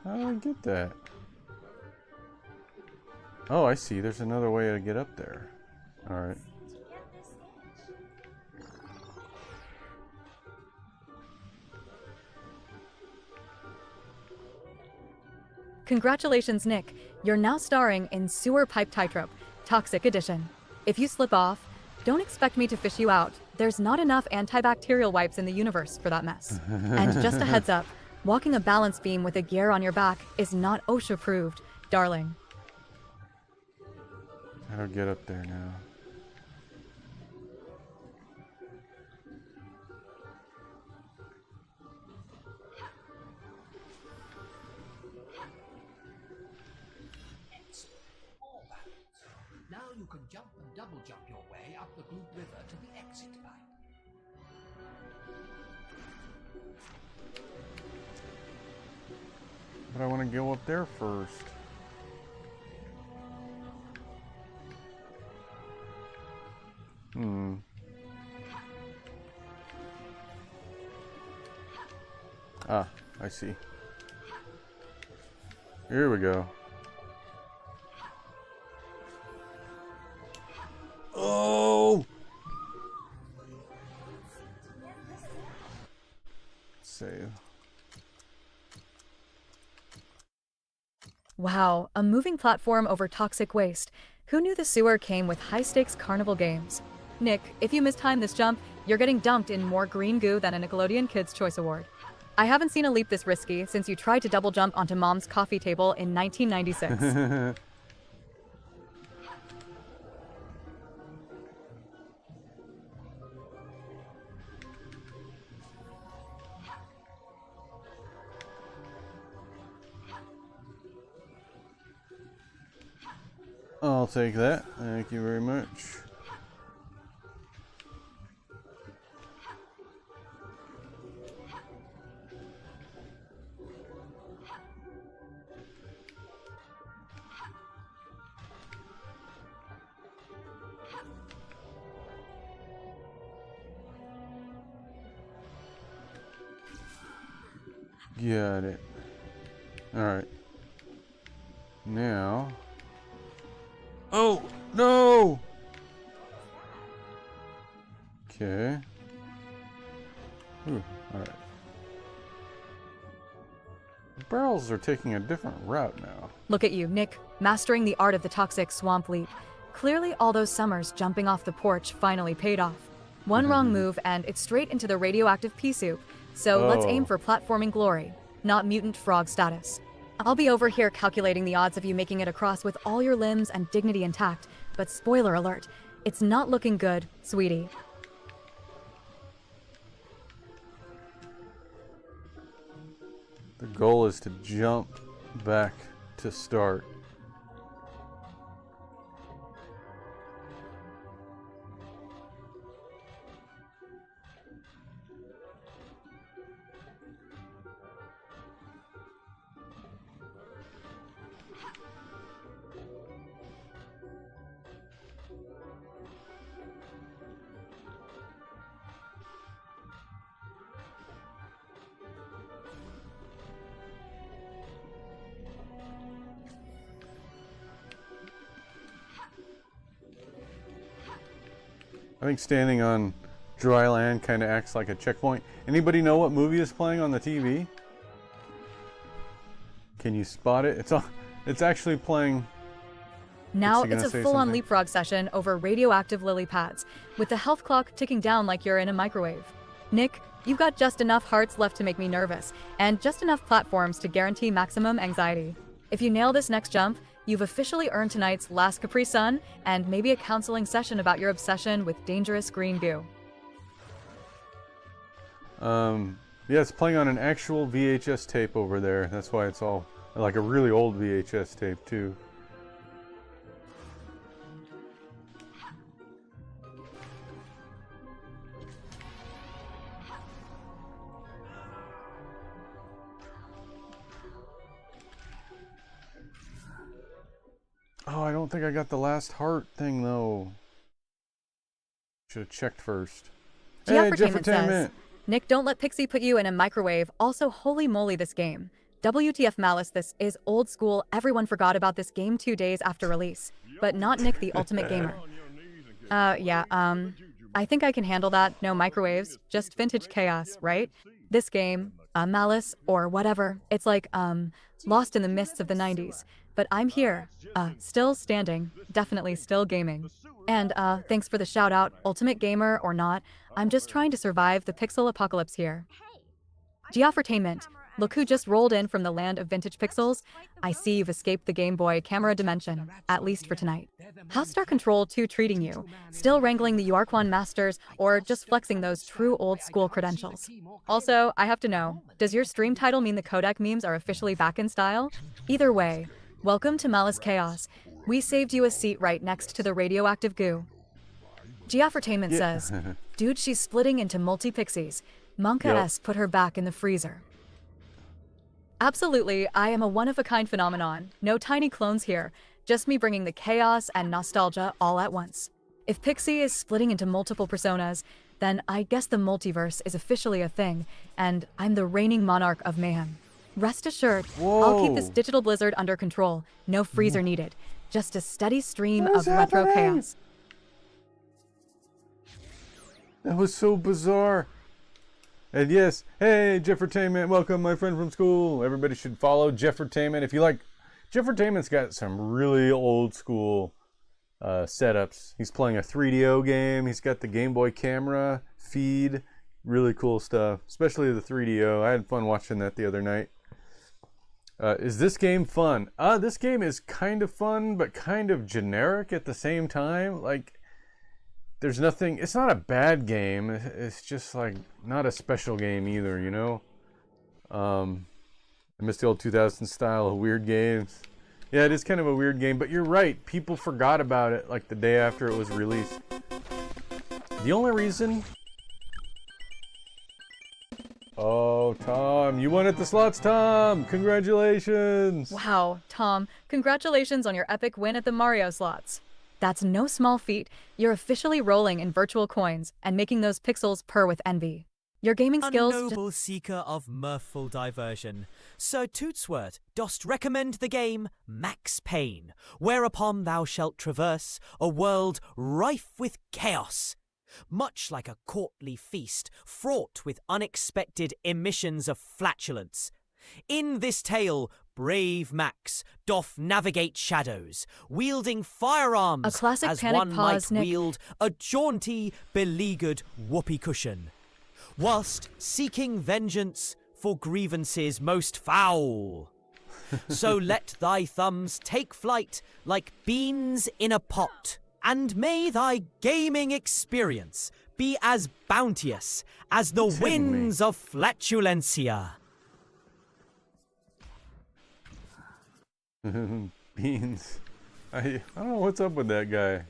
How do I get that? Oh, I see. There's another way to get up there. Alright. Congratulations, Nick. You're now starring in Sewer Pipe Tightrope, Toxic Edition. If you slip off, don't expect me to fish you out. There's not enough antibacterial wipes in the universe for that mess. And just a heads up, walking a balance beam with a gear on your back is not OSHA-approved, darling. How do I get up there now? Now you can jump and double jump your way up the Blue River to the exit pipe. But I want to go up there first. Ah, I see. Here we go. Oh! Save. Wow, a moving platform over toxic waste. Who knew the sewer came with high-stakes carnival games? Nick, if you mistime this jump, you're getting dumped in more green goo than a Nickelodeon Kids' Choice Award. I haven't seen a leap this risky since you tried to double jump onto Mom's coffee table in 1996. I'll take that. Thank you very much. Got it. Alright. Now. Oh, no! Okay. Ooh, alright. The barrels are taking a different route now. Look at you, Nick, mastering the art of the toxic swamp leap. Clearly all those summers jumping off the porch finally paid off. One wrong move and it's straight into the radioactive pea soup. So let's aim for platforming glory, not mutant frog status. I'll be over here calculating the odds of you making it across with all your limbs and dignity intact, but spoiler alert, it's not looking good, sweetie. The goal is to jump back to start. I think standing on dry land kind of acts like a checkpoint. Anybody know what movie is playing on the TV? Can you spot it? It's actually playing. Now Pixie it's a gonna say full-on something? leapfrog session over radioactive lily pads, with the health clock ticking down like you're in a microwave. Nick, you've got just enough hearts left to make me nervous, and just enough platforms to guarantee maximum anxiety. If you nail this next jump, you've officially earned tonight's last Capri Sun, and maybe a counseling session about your obsession with dangerous green goo. Yeah, it's playing on an actual VHS tape over there. That's why it's all like a really old VHS tape too. Oh, I don't think I got the last heart thing though. Should have checked first. Hey, Jeffertainment says, Jeffertainment! Nick, don't let Pixie put you in a microwave. Also, holy moly, this game. WTF Malice, this is old school. Everyone forgot about this game 2 days after release. But not Nick, the ultimate gamer. I think I can handle that. No microwaves, just vintage chaos, right? This game, Malice, or whatever, it's like, lost in the mists of the 90s. But I'm here, still standing, definitely still gaming. And, thanks for the shout out, ultimate gamer or not, I'm just trying to survive the pixel apocalypse here. Geoffertainment, look who just rolled in from the land of vintage pixels. I see you've escaped the Game Boy camera dimension, at least for tonight. How's Star Control 2 treating you? Still wrangling the Yuarquan Masters, or just flexing those true old school credentials? Also, I have to know, does your stream title mean the codec memes are officially back in style? Either way, welcome to Malice Chaos. We saved you a seat right next to the radioactive goo. Geoffertainment says, dude, she's splitting into multi-pixies. Monka S put her back in the freezer. Absolutely, I am a one-of-a-kind phenomenon. No tiny clones here, just me bringing the chaos and nostalgia all at once. If Pixie is splitting into multiple personas, then I guess the multiverse is officially a thing, and I'm the reigning monarch of mayhem. Rest assured, I'll keep this digital blizzard under control. No freezer needed. Just a steady stream of retro chaos. That was so bizarre. And yes, hey, Jeffertainment, welcome my friend from school. Everybody should follow Jeffertainment. If you like, Jeffertainment's got some really old school setups. He's playing a 3DO game. He's got the Game Boy camera feed. Really cool stuff, especially the 3DO. I had fun watching that the other night. Is this game fun? This game is kind of fun, but kind of generic at the same time. Like, there's nothing, it's not a bad game. It's just like not a special game either, you know? I miss the old 2000 style of weird games. Yeah, it is kind of a weird game, but you're right. People forgot about it like the day after it was released. The only reason... Oh, Tom, you won at the slots, Tom! Congratulations! Wow, Tom, congratulations on your epic win at the Mario slots. That's no small feat. You're officially rolling in virtual coins and making those pixels purr with envy. Your gaming skills... A noble seeker of mirthful diversion, Sir Tootswort dost recommend the game Max Payne, whereupon thou shalt traverse a world rife with chaos, much like a courtly feast fraught with unexpected emissions of flatulence. In this tale, brave Max doth navigate shadows, wielding firearms A classic as panic one pause, might Nick. wield a jaunty, beleaguered whoopee cushion, whilst seeking vengeance for grievances most foul. So let thy thumbs take flight like beans in a pot, and may thy gaming experience be as bounteous as the winds of flatulencia. Beans. I don't know what's up with that guy.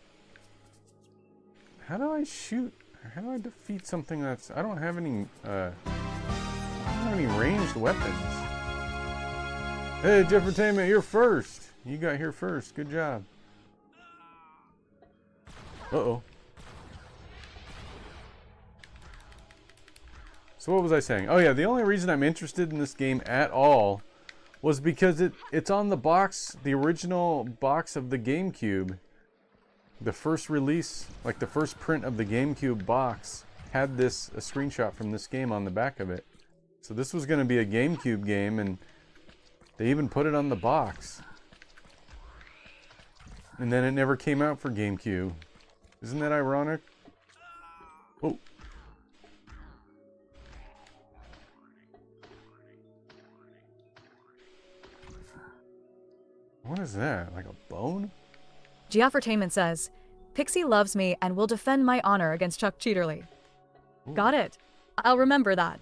How do I shoot? How do I defeat something that's... I don't have any ranged weapons. Hey, Jeffertainment, you're first. You got here first. Good job. Uh-oh. So what was I saying? Oh yeah, the only reason I'm interested in this game at all was because it's on the box, the original box of the Gamecube. The first release, like the first print of the GameCube box, had a screenshot from this game on the back of it. So this was going to be a GameCube game, and they even put it on the box. And then it never came out for GameCube. Isn't that ironic? Oh. What is that? Like a bone? Giaffertainment says, Pixie loves me and will defend my honor against Chuck Cheaterly. Ooh. Got it. I'll remember that.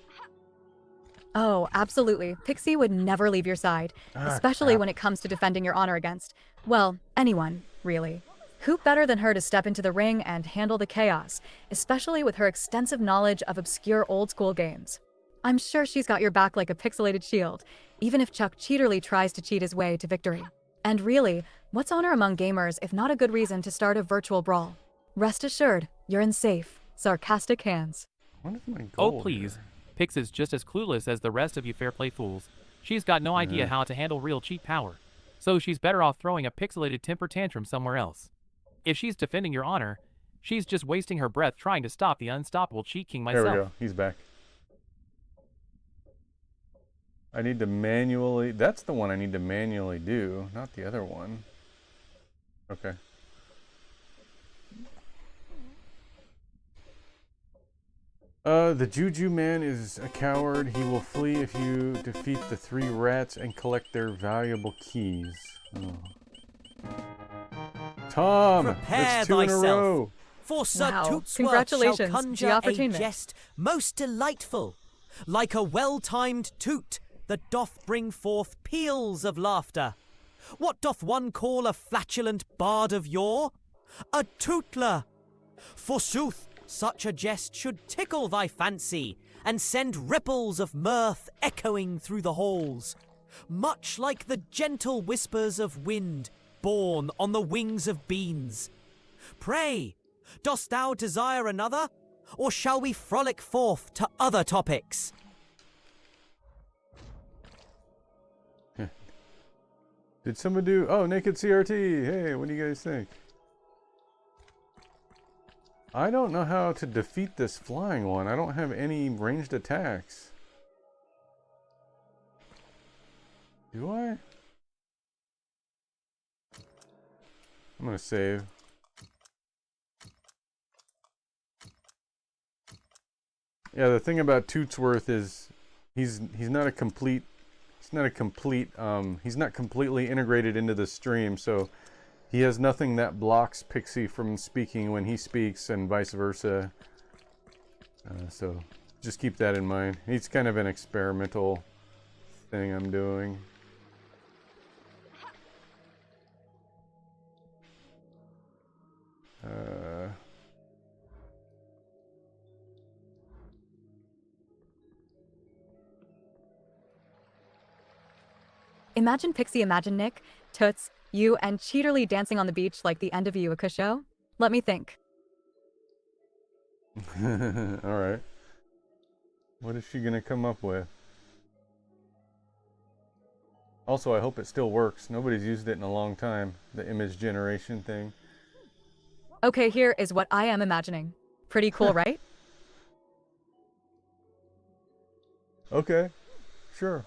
Oh, absolutely. Pixie would never leave your side, especially when it comes to defending your honor against, well, anyone, really. Who better than her to step into the ring and handle the chaos, especially with her extensive knowledge of obscure old-school games. I'm sure she's got your back like a pixelated shield, even if Chuck Cheaterly tries to cheat his way to victory. And really, what's honor among gamers if not a good reason to start a virtual brawl? Rest assured, you're in safe, sarcastic hands. What is my Oh, goal please. here? Pix is just as clueless as the rest of you fair play fools. She's got no idea how to handle real cheat power. So she's better off throwing a pixelated temper tantrum somewhere else. If she's defending your honor, she's just wasting her breath trying to stop the unstoppable cheat king myself. There we go. He's back. I need to manually... That's the one I need to manually do, not the other one. Okay. The Juju Man is a coward. He will flee if you defeat the 3 rats and collect their valuable keys. Oh. Tom! Prepare That's 2 in a thyself. row. For Sir Wow, Tootsworth congratulations, shall conjure a Giaffertainment. jest most delightful, like a well-timed toot that doth bring forth peals of laughter. What doth one call a flatulent bard of yore? A tootler. Forsooth, such a jest should tickle thy fancy and send ripples of mirth echoing through the halls, much like the gentle whispers of wind borne on the wings of beans. Pray, dost thou desire another, or shall we frolic forth to other topics? Did someone do... Oh, Naked CRT! Hey, what do you guys think? I don't know how to defeat this flying one. I don't have any ranged attacks. Do I? I'm gonna save. Yeah, the thing about Tootsworth is he's not completely integrated into the stream, so he has nothing that blocks Pixie from speaking when he speaks and vice versa. So just keep that in mind. It's kind of an experimental thing I'm doing. Imagine Pixie, imagine Nick, Toots, you, and Cheaterly dancing on the beach like the end of Yuuka show? Let me think. Alright. What is she gonna come up with? Also, I hope it still works. Nobody's used it in a long time. The image generation thing. Okay, here is what I am imagining. Pretty cool, right? Okay. Sure.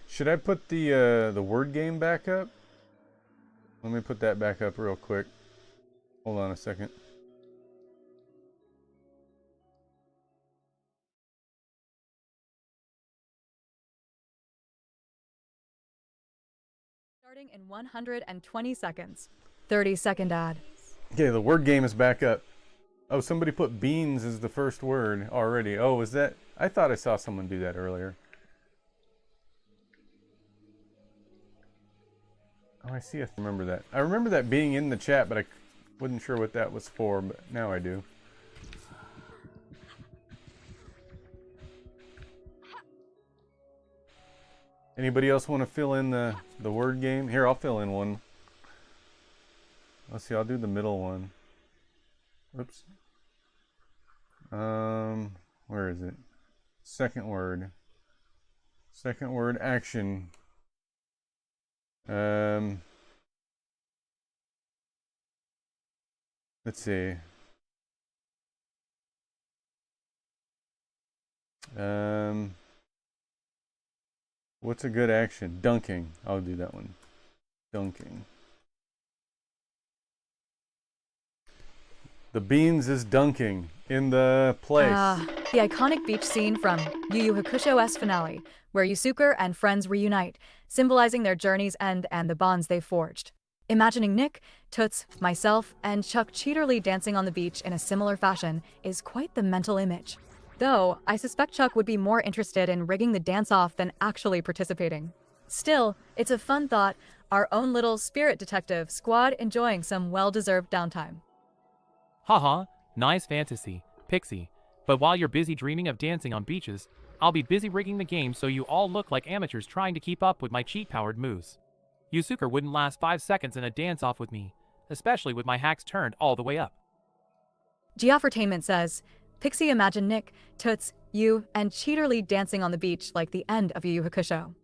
Should I put the word game back up? Let me put that back up real quick. Hold on a second. Starting in 120 seconds. 30-second ad. Okay, the word game is back up. Oh, somebody put beans as the first word already. Oh, was that? I thought I saw someone do that earlier. Oh, I see. I remember that. I remember that being in the chat, but I wasn't sure what that was for, but now I do. Anybody else want to fill in the word game? Here, I'll fill in one. Let's see, I'll do the middle one. Oops. Where is it? Second word. Second word, action. Let's see. What's a good action? Dunking. I'll do that one. Dunking. The beans is dunking in the place. The iconic beach scene from Yu Yu Hakusho's finale, where Yusuke and friends reunite, symbolizing their journey's end and the bonds they forged. Imagining Nick, Toots, myself, and Chuck Cheaterly dancing on the beach in a similar fashion is quite the mental image. Though, I suspect Chuck would be more interested in rigging the dance-off than actually participating. Still, it's a fun thought, our own little spirit detective squad enjoying some well-deserved downtime. Haha, nice fantasy, Pixie. But while you're busy dreaming of dancing on beaches, I'll be busy rigging the game so you all look like amateurs trying to keep up with my cheat-powered moves. Yusuke wouldn't last 5 seconds in a dance-off with me, especially with my hacks turned all the way up. Geoffertainment says, Pixie imagine Nick, Toots, you, and Cheaterly dancing on the beach like the end of Yu Yu Hakusho.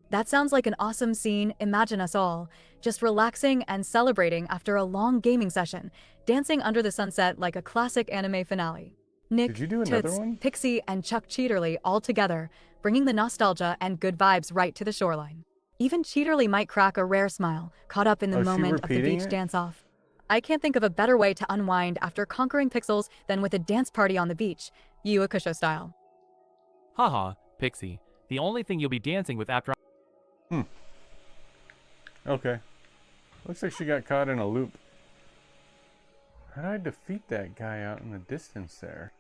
That sounds like an awesome scene. Imagine us all, just relaxing and celebrating after a long gaming session, dancing under the sunset like a classic anime finale. Nick, Did you do another Toots, one? Pixie, and Chuck Cheaterly all together, bringing the nostalgia and good vibes right to the shoreline. Even Cheaterly might crack a rare smile, caught up in the Oh, is she moment of the repeating beach it? dance-off. I can't think of a better way to unwind after conquering pixels than with a dance party on the beach, Yu Yu Hakusho style. Haha, Pixie. The only thing you'll be dancing with after Okay. Looks like she got caught in a loop. How did I defeat that guy out in the distance there?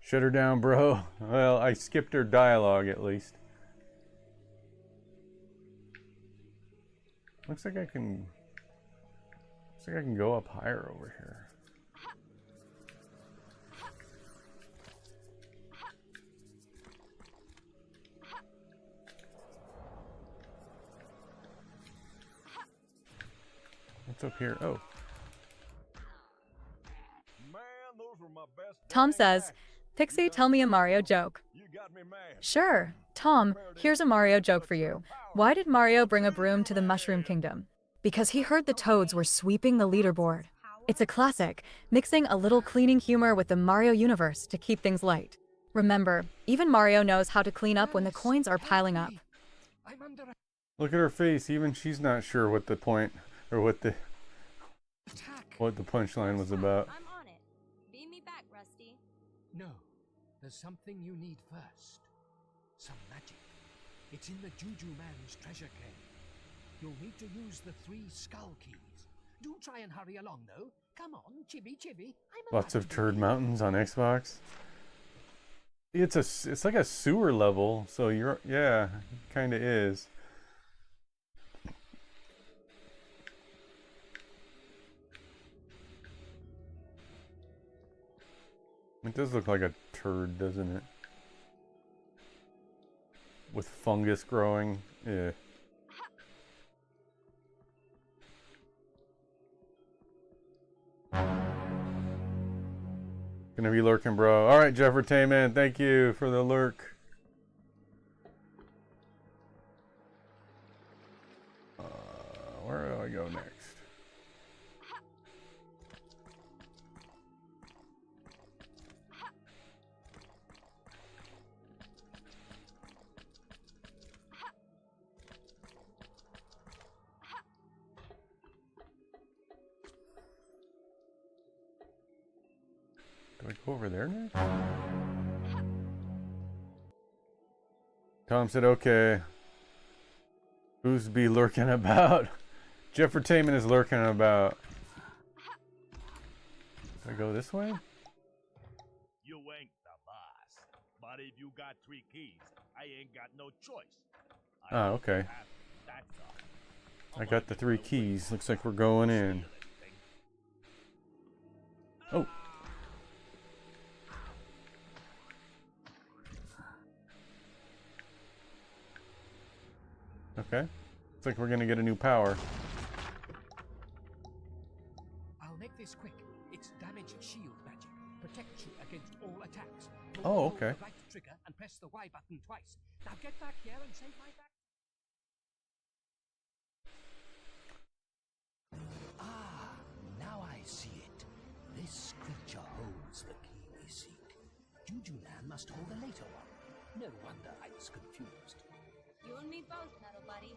Shut her down, bro. Well, I skipped her dialogue at least. Looks like I can go up higher over here. What's up here? Oh. Tom says, Pixie, tell me a Mario joke. Sure. Tom, here's a Mario joke for you. Why did Mario bring a broom to the Mushroom Kingdom? Because he heard the toads were sweeping the leaderboard. It's a classic, mixing a little cleaning humor with the Mario universe to keep things light. Remember, even Mario knows how to clean up when the coins are piling up. Look at her face. Even she's not sure what the point or what the punchline was about. I'm on it. Beam me back, Rusty. No, there's something you need first. Some magic. It's in the Juju Man's treasure cave. You'll need to use the 3 skull keys. Do try and hurry along, though. Come on, chibi chibi. Lots of turd mountains on Xbox. It's like a sewer level, so yeah, kind of is. It does look like a turd, doesn't it? With fungus growing. Yeah. Gonna be lurking, bro. Alright, Jeffertainment, thank you for the lurk. Where do I go next? Do I go over there next? Tom said, okay. Who's be lurking about? Jeffertainment is lurking about. Do I go this way? You ain't the boss. But if you got 3 keys, I ain't got no choice. Oh, okay. I got the 3 keys. Looks like we're going in. Oh. Okay. Looks like we're gonna get a new power. I'll make this quick. It's damage shield magic. Protects you against all attacks. Oh, Hold okay. the right trigger and press the Y button twice. Now get back here and save my back. Ah, now I see holds the key we seek. Juju Man must hold a later one. No wonder I was confused. You and me both, Metal Buddy.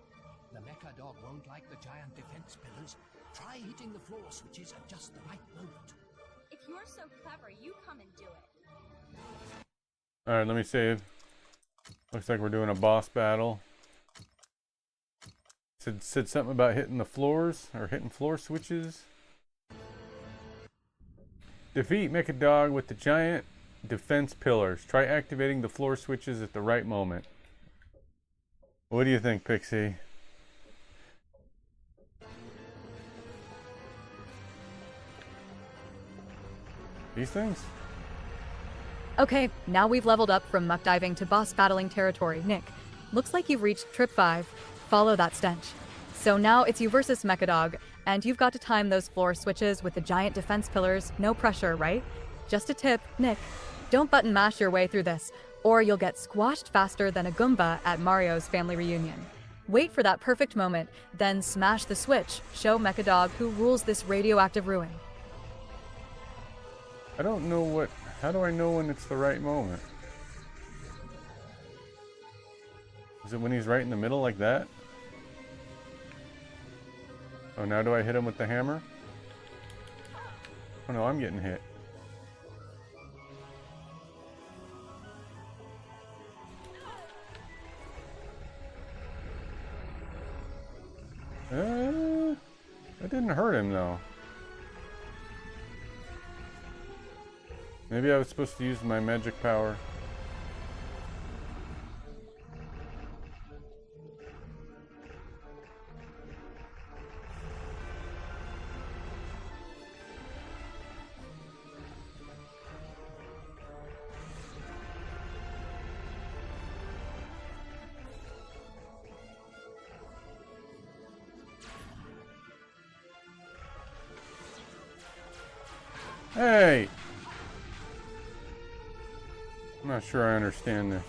The mecha dog won't like the giant defense pillars. Try hitting the floor switches at just the right moment. If you're so clever, you come and do it. Alright, let me save. Looks like we're doing a boss battle. Said something about hitting the floors, or hitting floor switches. Defeat Mecha Dog with the giant defense pillars. Try activating the floor switches at the right moment. What do you think, Pixie? These things? Okay, now we've leveled up from muck diving to boss battling territory. Nick, looks like you've reached trip 5. Follow that stench. So now it's you versus Mechadog, and you've got to time those floor switches with the giant defense pillars. No pressure, right? Just a tip, Nick, don't button mash your way through this, or you'll get squashed faster than a Goomba at Mario's family reunion. Wait for that perfect moment, then smash the switch. Show Mechadog who rules this radioactive ruin. I don't know what... How do I know when it's the right moment? Is it when he's right in the middle like that? Oh, now do I hit him with the hammer? Oh no, I'm getting hit. That didn't hurt him though. Maybe I was supposed to use my magic power. Hey! I'm not sure I understand this.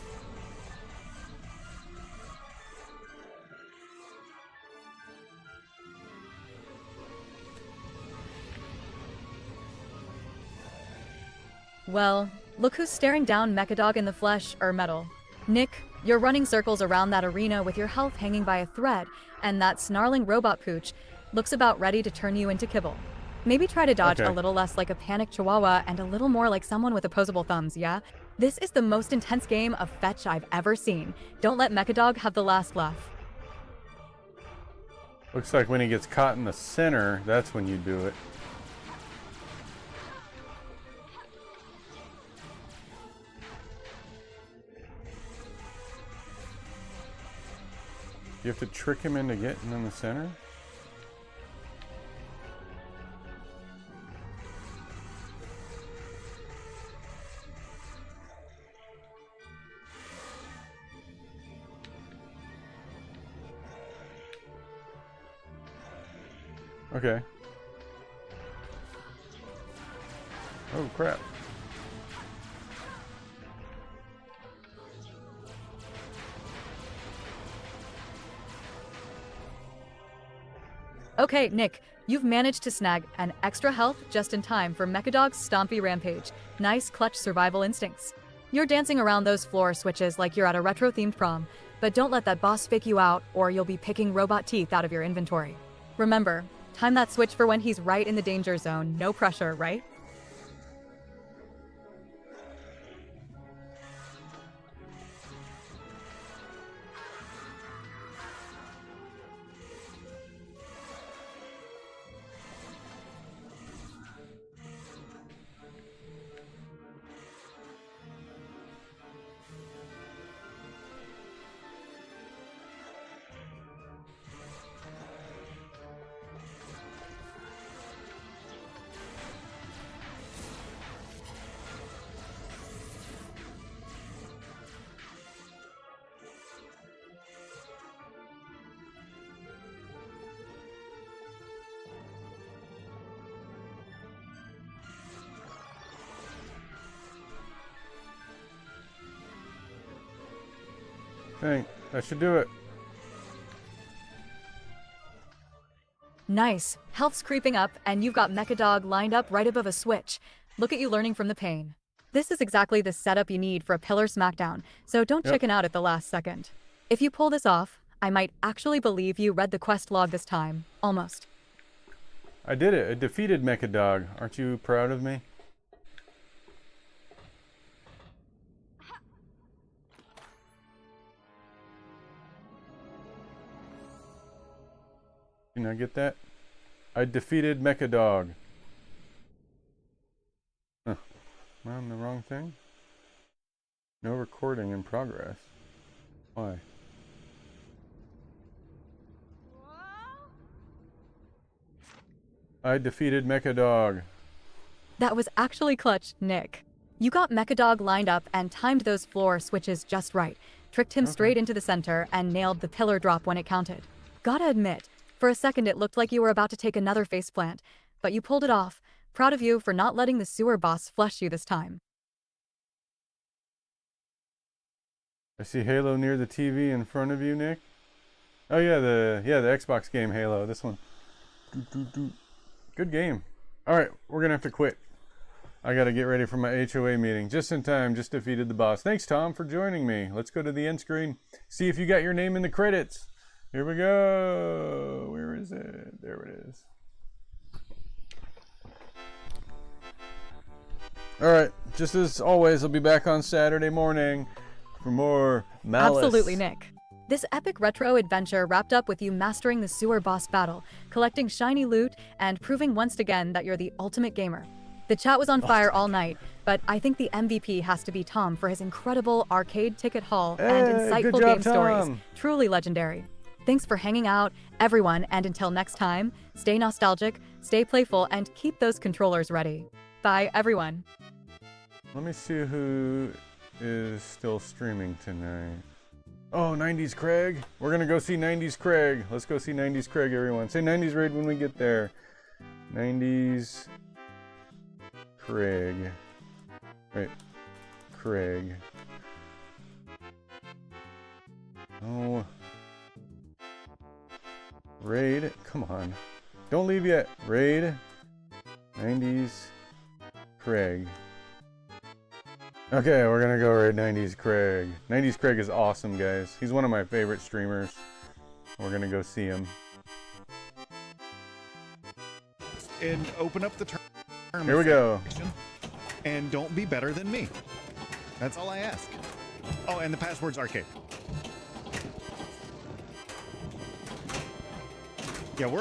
Well, look who's staring down Mechadog in the flesh, or metal. Nick, you're running circles around that arena with your health hanging by a thread, and that snarling robot pooch looks about ready to turn you into kibble. Maybe try to dodge a little less like a panicked chihuahua and a little more like someone with opposable thumbs, yeah? This is the most intense game of fetch I've ever seen. Don't let Mechadog have the last laugh. Looks like when he gets caught in the center, that's when you do it. You have to trick him into getting in the center? Okay. Oh crap. Okay, Nick, you've managed to snag an extra health just in time for Mechadog's stompy rampage. Nice clutch survival instincts. You're dancing around those floor switches like you're at a retro-themed prom, but don't let that boss fake you out or you'll be picking robot teeth out of your inventory. Remember, time that switch for when he's right in the danger zone. No pressure, right? Dang, that should do it. Nice. Health's creeping up, and you've got Mechadog lined up right above a switch. Look at you learning from the pain. This is exactly the setup you need for a pillar smackdown, so don't chicken out at the last second. If you pull this off, I might actually believe you read the quest log this time. Almost. I did it. I defeated Mechadog. Aren't you proud of me? Can I get that? I defeated Mechadog. Huh. Am I on the wrong thing? No recording in progress. Why? I defeated Mechadog. That was actually clutch, Nick. You got Mechadog lined up and timed those floor switches just right, tricked him straight into the center, and nailed the pillar drop when it counted. Gotta admit, for a second it looked like you were about to take another faceplant, but you pulled it off. Proud of you for not letting the sewer boss flush you this time. I see Halo near the TV in front of you, Nick. Oh yeah, the Xbox game Halo. This one. Good game. All right, we're gonna have to quit. I gotta get ready for my HOA meeting. Just in time. Just defeated the boss. Thanks, Tom, for joining me. Let's go to the end screen. See if you got your name in the credits. Here we go. Where is it? There it is. All right. Just as always, I'll be back on Saturday morning for more Malice. Absolutely, Nick. This epic retro adventure wrapped up with you mastering the sewer boss battle, collecting shiny loot, and proving once again that you're the ultimate gamer. The chat was on fire all night, but I think the MVP has to be Tom for his incredible arcade ticket haul and insightful game stories. Truly legendary. Thanks for hanging out, everyone, and until next time, stay nostalgic, stay playful, and keep those controllers ready. Bye, everyone. Let me see who is still streaming tonight. Oh, 90s Craig. We're going to go see 90s Craig. Let's go see 90s Craig, everyone. Say 90s Raid when we get there. 90s Craig. Right. Craig. Oh. Raid. Come on. Don't leave yet. Raid. 90s Craig. Okay, we're gonna go raid 90s Craig. 90s Craig is awesome, guys. He's one of my favorite streamers. We're gonna go see him. And open up the term. Here we go. And don't be better than me. That's all I ask. Oh, and the password's arcade.